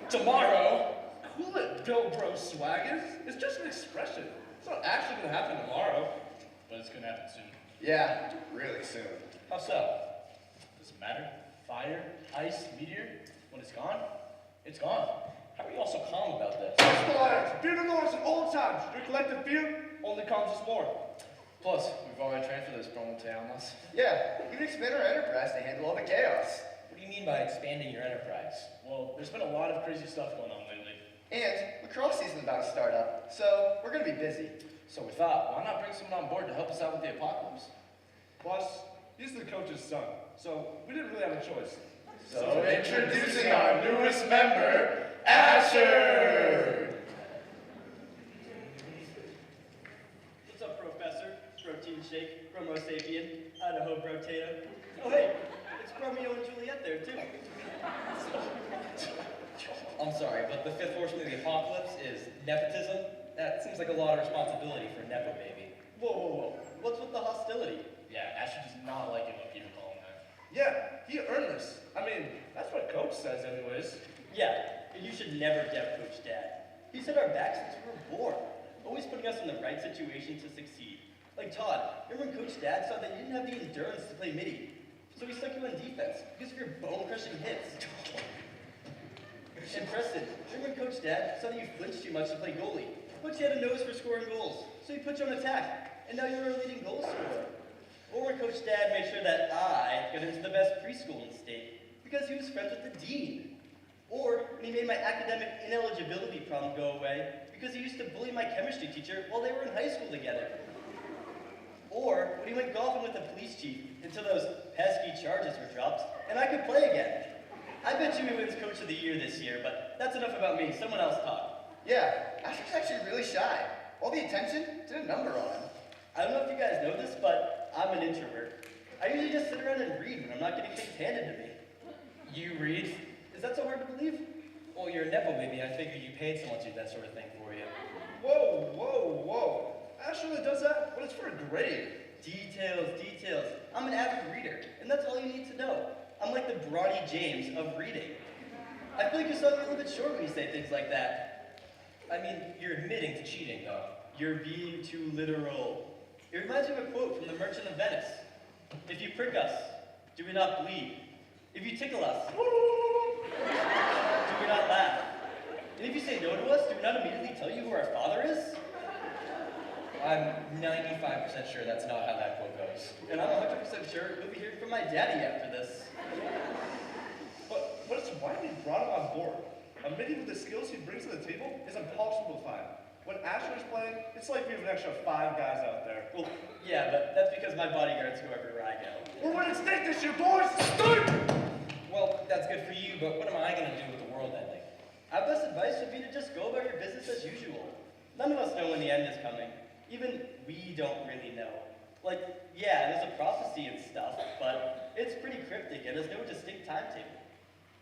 S10: Tomorrow? Cool it, Bill Bro swagger. It's just an expression. It's not actually gonna happen tomorrow. But it's gonna happen soon.
S15: Yeah, really soon.
S6: How so?
S10: Doesn't matter. Fire, ice, meteor, when it's gone, it's gone.
S6: How are you all so calm about this?
S10: Fear the Norse at all times. Your collective fear only causes us more. Plus, we've already trained for this, Prometheus.
S15: Yeah, you can expand our enterprise to handle all the chaos.
S6: What do you mean by expanding your enterprise?
S10: Well, there's been a lot of crazy stuff going on lately.
S15: And lacrosse season's about to start up, so we're gonna be busy.
S10: So we thought, why not bring someone on board to help us out with the apocalypse? Plus, he's the coach's son, so we didn't really have a choice.
S15: So introducing our newest member, Asher!
S16: What's up, Professor? Protein Shake, Bromo Sapien, Idaho Brotato. Oh hey, it's Romeo and Juliet there too.
S6: I'm sorry, but the 5th horseman of the apocalypse is nepotism? That seems like a lot of responsibility for a nepo baby.
S16: Whoa, whoa, whoa. What's with the hostility?
S10: Yeah, Asher does not like it when people call him that. Yeah, he earned this. I mean, that's what Coach says anyways.
S16: Yeah, and you should never doubt Coach Dad. He's had our backs since we were born, always putting us in the right situation to succeed. Like Todd, remember when Coach Dad saw that you didn't have the endurance to play midi? So he stuck you on defense because of your bone-crushing hits. And Preston, remember when Coach Dad saw that you flinched too much to play goalie, but you had a nose for scoring goals, so he put you on attack, and now you're a leading goal scorer. Or when Coach Dad made sure that I got into the best preschool in the state, because he was friends with the dean. Or when he made my academic ineligibility problem go away, because he used to bully my chemistry teacher while they were in high school together. Or when he went golfing with the police chief until those pesky charges were dropped, and I could play again. I bet you he wins Coach of the Year this year, but that's enough about me. Someone else talk.
S15: Yeah, Asher's actually really shy. All the attention did a number on him.
S16: I don't know if you guys know this, but I'm an introvert. I usually just sit around and read when I'm not getting things handed to me.
S6: You read?
S16: Is that so hard to believe?
S6: Well, you're a nepo baby. I figured you paid someone to do that sort of thing for you.
S10: Whoa, whoa, whoa. Asher really does that, but it's for a grade.
S16: Details, details. I'm an avid reader, and that's all you need to know. I'm like the Bronny James of reading. I feel like you're selling a little bit short when you say things like that.
S6: I mean, you're admitting to cheating, though.
S16: You're being too literal. It reminds me of a quote from The Merchant of Venice. If you prick us, do we not bleed? If you tickle us, do we not laugh? And if you say no to us, do we not immediately tell you who our father is?
S6: I'm 95% sure that's not how that quote goes.
S16: And I'm 100% sure you'll be hearing from my daddy after this.
S18: But it's why we brought him on board. A mini with the skills he brings to the table is impossible to find. When Asher's playing, it's like we have an extra 5 guys out there.
S16: Well, yeah, but that's because my bodyguards go everywhere I go.
S18: We're winning state this year, boys! Start!
S6: Well, that's good for you, but what am I going to do with the world ending?
S16: Our best advice would be to just go about your business as usual. None of us know when the end is coming. Even we don't really know. Like, yeah, there's a prophecy and stuff, but it's pretty cryptic and there's no distinct timetable.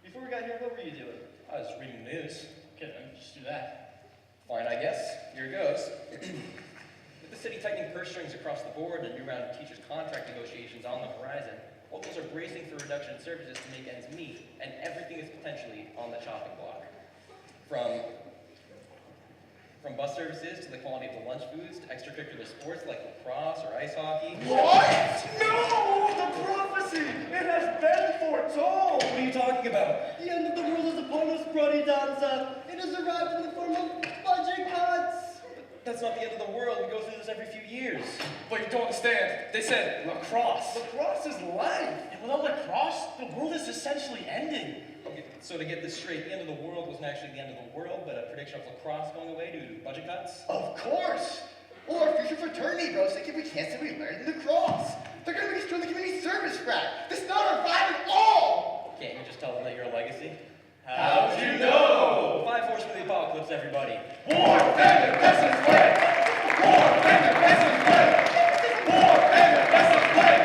S16: Before we got here, what were you doing?
S6: I was reading the news. Okay, then, just do that. Fine, I guess. Here goes. With the city tightening purse strings across the board and a new round of teachers' contract negotiations on the horizon, locals are bracing for reduction in services to make ends meet, and everything is potentially on the chopping block. From bus services to the quality of the lunch foods to extracurricular sports like lacrosse or ice hockey.
S18: What? No! The prophecy! It has been foretold!
S6: What are you talking about?
S16: The end of the world is upon us, Brody Danza. It has arrived in the form of budget cuts.
S6: That's not the end of the world. We go through this every few years.
S2: But you don't understand. They said lacrosse.
S18: Lacrosse is life.
S2: And without lacrosse, the world is essentially ending.
S6: Okay, so to get this straight, the end of the world wasn't actually the end of the world, but a prediction of lacrosse going away due to budget cuts?
S15: Of course! Or our future fraternity bros think if we chance that we learned lacrosse. They're gonna make us join the community service frat. This is not our vibe at all!
S6: Can't you just tell them that you're a legacy?
S18: How'd you know?
S6: 5 force for the apocalypse, everybody.
S18: War and the peasants play! War and the peasants play! War and the peasants play!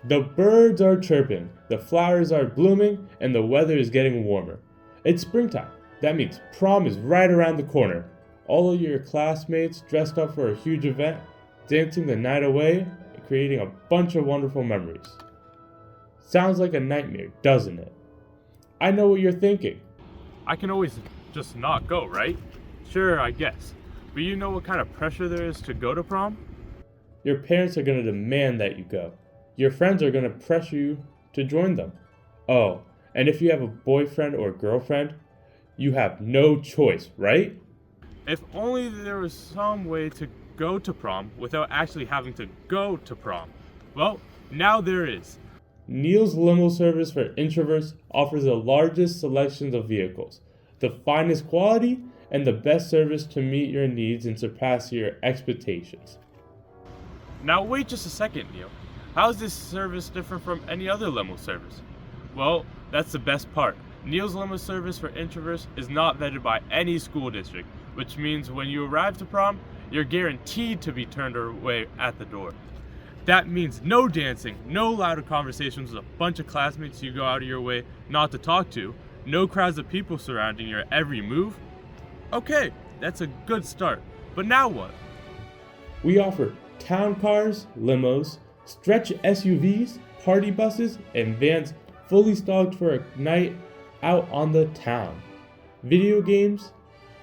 S19: The birds are chirping, the flowers are blooming, and the weather is getting warmer. It's springtime. That means prom is right around the corner. All of your classmates dressed up for a huge event, dancing the night away, and creating a bunch of wonderful memories. Sounds like a nightmare, doesn't it? I know what you're thinking.
S20: I can always just not go, right? Sure, I guess. But you know what kind of pressure there is to go to prom?
S19: Your parents are going to demand that you go. Your friends are going to pressure you to join them. Oh, and if you have a boyfriend or girlfriend, you have no choice, right?
S20: If only there was some way to go to prom without actually having to go to prom. Well, now there is.
S19: Neil's limo service for introverts offers the largest selection of vehicles, the finest quality, and the best service to meet your needs and surpass your expectations.
S20: Now wait just a second, Neil. How is this service different from any other limo service? Well, that's the best part. Neil's limo service for introverts is not vetted by any school district, which means when you arrive to prom, you're guaranteed to be turned away at the door. That means no dancing, no louder conversations with a bunch of classmates you go out of your way not to talk to, no crowds of people surrounding your every move. Okay, that's a good start, but now what?
S19: We offer town cars, limos, stretch SUVs, party buses, and vans fully stocked for a night out on the town. Video games,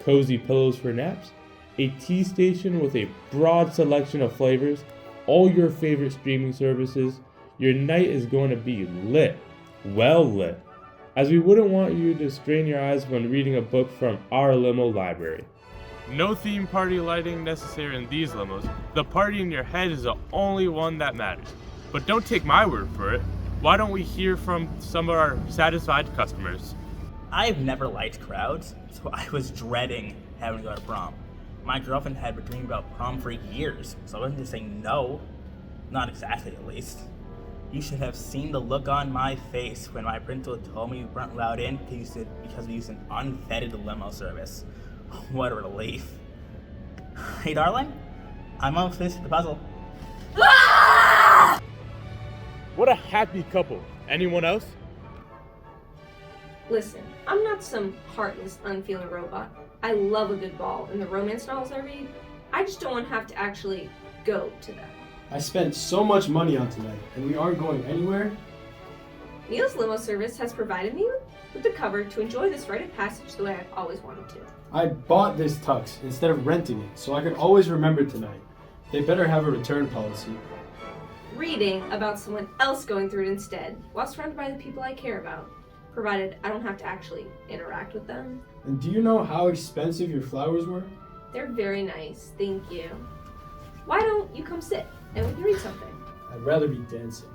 S19: cozy pillows for naps, a tea station with a broad selection of flavors, all your favorite streaming services. Your night is going to be lit, well lit, as we wouldn't want you to strain your eyes when reading a book from our limo library.
S20: No theme party lighting necessary in these limos. The party in your head is the only one that matters. But don't take my word for it. Why don't we hear from some of our satisfied customers?
S23: I've never liked crowds, so I was dreading having to go to prom. My girlfriend had been dreaming about prom for years, so I wasn't just saying no. Not exactly, at least. You should have seen the look on my face when my principal told me we weren't allowed in because we used an unvetted limo service. What a relief. Hey, darling, I'm almost finished with the puzzle.
S20: What a happy couple. Anyone else?
S24: Listen, I'm not some heartless, unfeeling robot. I love a good ball, and the romance novels I read, I just don't want to have to actually go to them.
S26: I spent so much money on tonight, and we aren't going anywhere?
S24: Neil's limo service has provided me with the cover to enjoy this rite of passage the way I've always wanted to.
S26: I bought this tux instead of renting it, so I could always remember tonight. They better have a return policy.
S24: Reading about someone else going through it instead, while surrounded by the people I care about, provided I don't have to actually interact with them.
S26: And do you know how expensive your flowers were?
S24: They're very nice, thank you. Why don't you come sit and we can read something?
S26: I'd rather be dancing.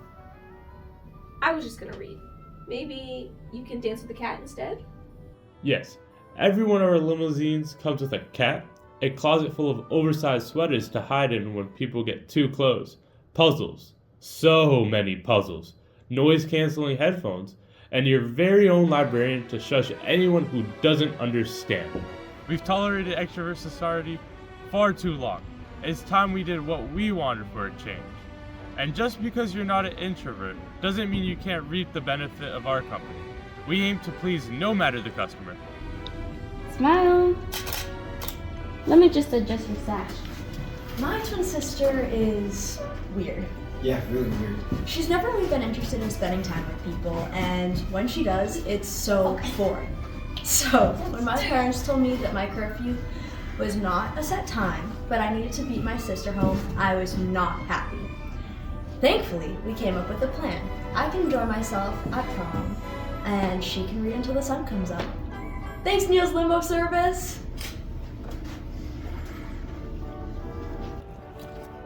S24: I was just gonna read. Maybe you can dance with the cat instead?
S19: Yes, every one of our limousines comes with a cat, a closet full of oversized sweaters to hide in when people get too close, puzzles, so many puzzles, noise-canceling headphones, and your very own librarian to shush anyone who doesn't understand.
S20: We've tolerated extrovert society far too long. It's time we did what we wanted for a change. And just because you're not an introvert doesn't mean you can't reap the benefit of our company. We aim to please no matter the customer.
S5: Smile. Let me just adjust your sash.
S8: My twin sister is weird.
S26: Yeah, really weird.
S8: She's never really been interested in spending time with people, and when she does, it's so boring. So, when my parents told me that my curfew was not a set time, but I needed to beat my sister home, I was not happy. Thankfully, we came up with a plan. I can enjoy myself at prom, and she can read until the sun comes up. Thanks, Neil's Limo Service!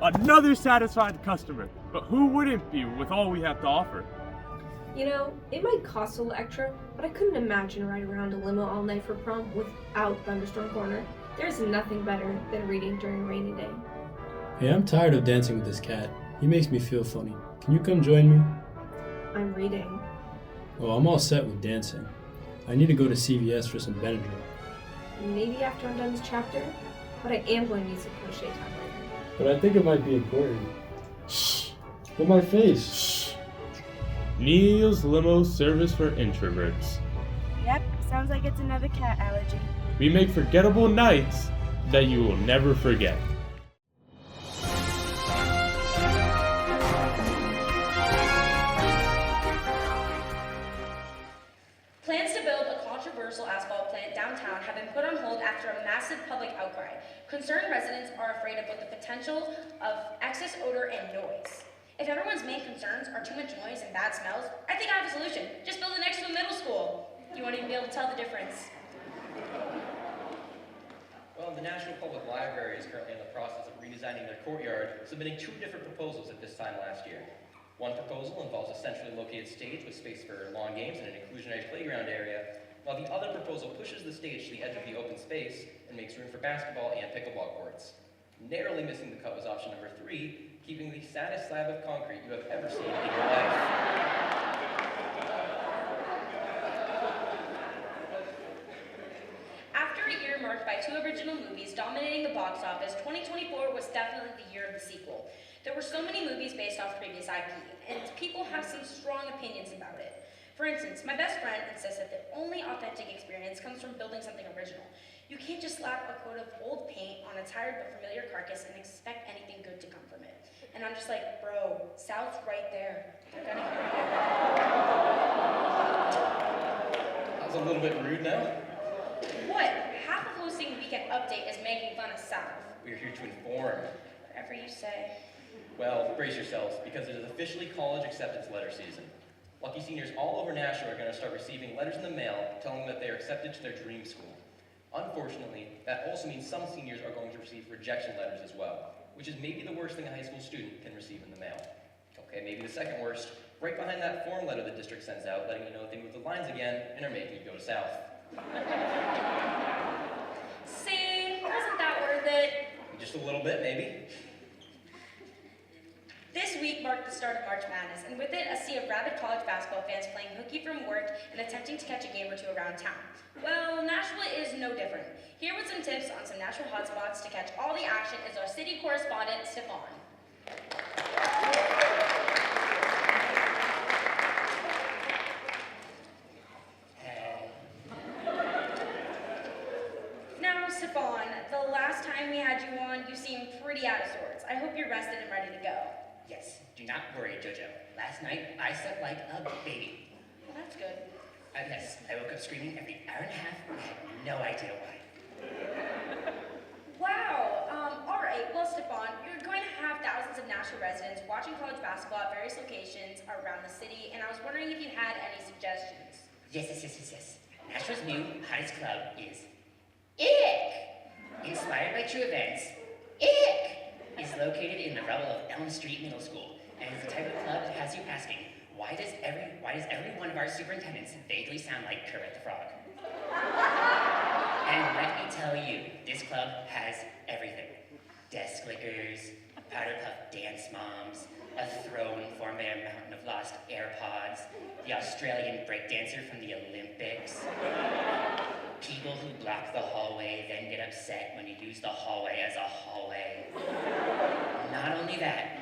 S20: Another satisfied customer, but who wouldn't be with all we have to offer?
S24: You know, it might cost a little extra, but I couldn't imagine riding around a limo all night for prom without Thunderstorm Corner. There's nothing better than reading during a rainy day.
S26: Hey, I'm tired of dancing with this cat. He makes me feel funny. Can you come join me?
S24: I'm reading.
S26: Well, I'm all set with dancing. I need to go to CVS for some Benadryl.
S24: Maybe after I'm done this chapter, but I am going to need some crochet time later.
S26: But I think it might be important. Shh! Look at my face.
S19: Shh! Neil's Limo Service for Introverts.
S5: Yep, sounds like it's another cat allergy.
S19: We make forgettable nights that you will never forget.
S13: Plans to build a controversial asphalt plant downtown have been put on hold after a massive public outcry. Concerned residents are afraid of both the potential of excess odor and noise. If everyone's main concerns are too much noise and bad smells, I think I have a solution. Just build it next to a middle school. You won't even be able to tell the difference.
S6: Well, the National Public Library is currently in the process of redesigning their courtyard, submitting 2 different proposals at this time last year. One proposal involves a centrally located stage with space for lawn games and an inclusionary playground area, while the other proposal pushes the stage to the edge of the open space and makes room for basketball and pickleball courts. Narrowly missing the cut was option number 3, keeping the saddest slab of concrete you have ever seen in your life.
S13: After a year marked by 2 original movies dominating the box office, 2024 was definitely the year of the sequel. There were so many movies based off previous IP, and people have some strong opinions about it. For instance, my best friend insists that the only authentic experience comes from building something original. You can't just slap a coat of old paint on a tired but familiar carcass and expect anything good to come from it. And I'm just like, bro, South's right there. They're gonna hear you.
S6: That was a little bit rude now.
S13: What? Half of hosting Weekend Update is making fun of South.
S6: We're here to inform.
S13: Whatever you say.
S6: Well, brace yourselves, because it is officially college acceptance letter season. Lucky seniors all over Nashua are going to start receiving letters in the mail telling them that they are accepted to their dream school. Unfortunately, that also means some seniors are going to receive rejection letters as well, which is maybe the worst thing a high school student can receive in the mail. Okay, maybe the second worst, right behind that form letter the district sends out, letting you know they moved the lines again and are making you go south.
S13: See, wasn't that worth it?
S6: Just a little bit, maybe.
S13: This week marked the start of March Madness, and with it, a sea of rabid college basketball fans playing hooky from work and attempting to catch a game or 2 around town. Well, Nashua is no different. Here with some tips on some Nashua hotspots to catch all the action is our city correspondent, Stefan. Now, Stefan, the last time we had you on, you seemed pretty out of sorts. I hope you're rested and ready to go.
S14: Yes, do not worry, Jojo. Last night, I slept like a baby.
S13: Well, that's good.
S14: Yes, I woke up screaming every hour and a half, and I had no idea why.
S13: Wow. All right. Well, Stefan, you're going to have thousands of Nashua residents watching college basketball at various locations around the city, and I was wondering if you had any suggestions.
S14: Yes. Nashua's new hottest club is ICK. Inspired by true events, ICK is located in the rubble of Elm Street Middle School, and is the type of club that has you asking, why does every one of our superintendents vaguely sound like Kermit the Frog? And let me tell you, this club has everything. Desk lickers, powder puff dance moms, a throne formed by a mountain of lost AirPods, the Australian breakdancer from the Olympics, people who block the hallway then get upset when you use the hallway as a hallway. Not only that,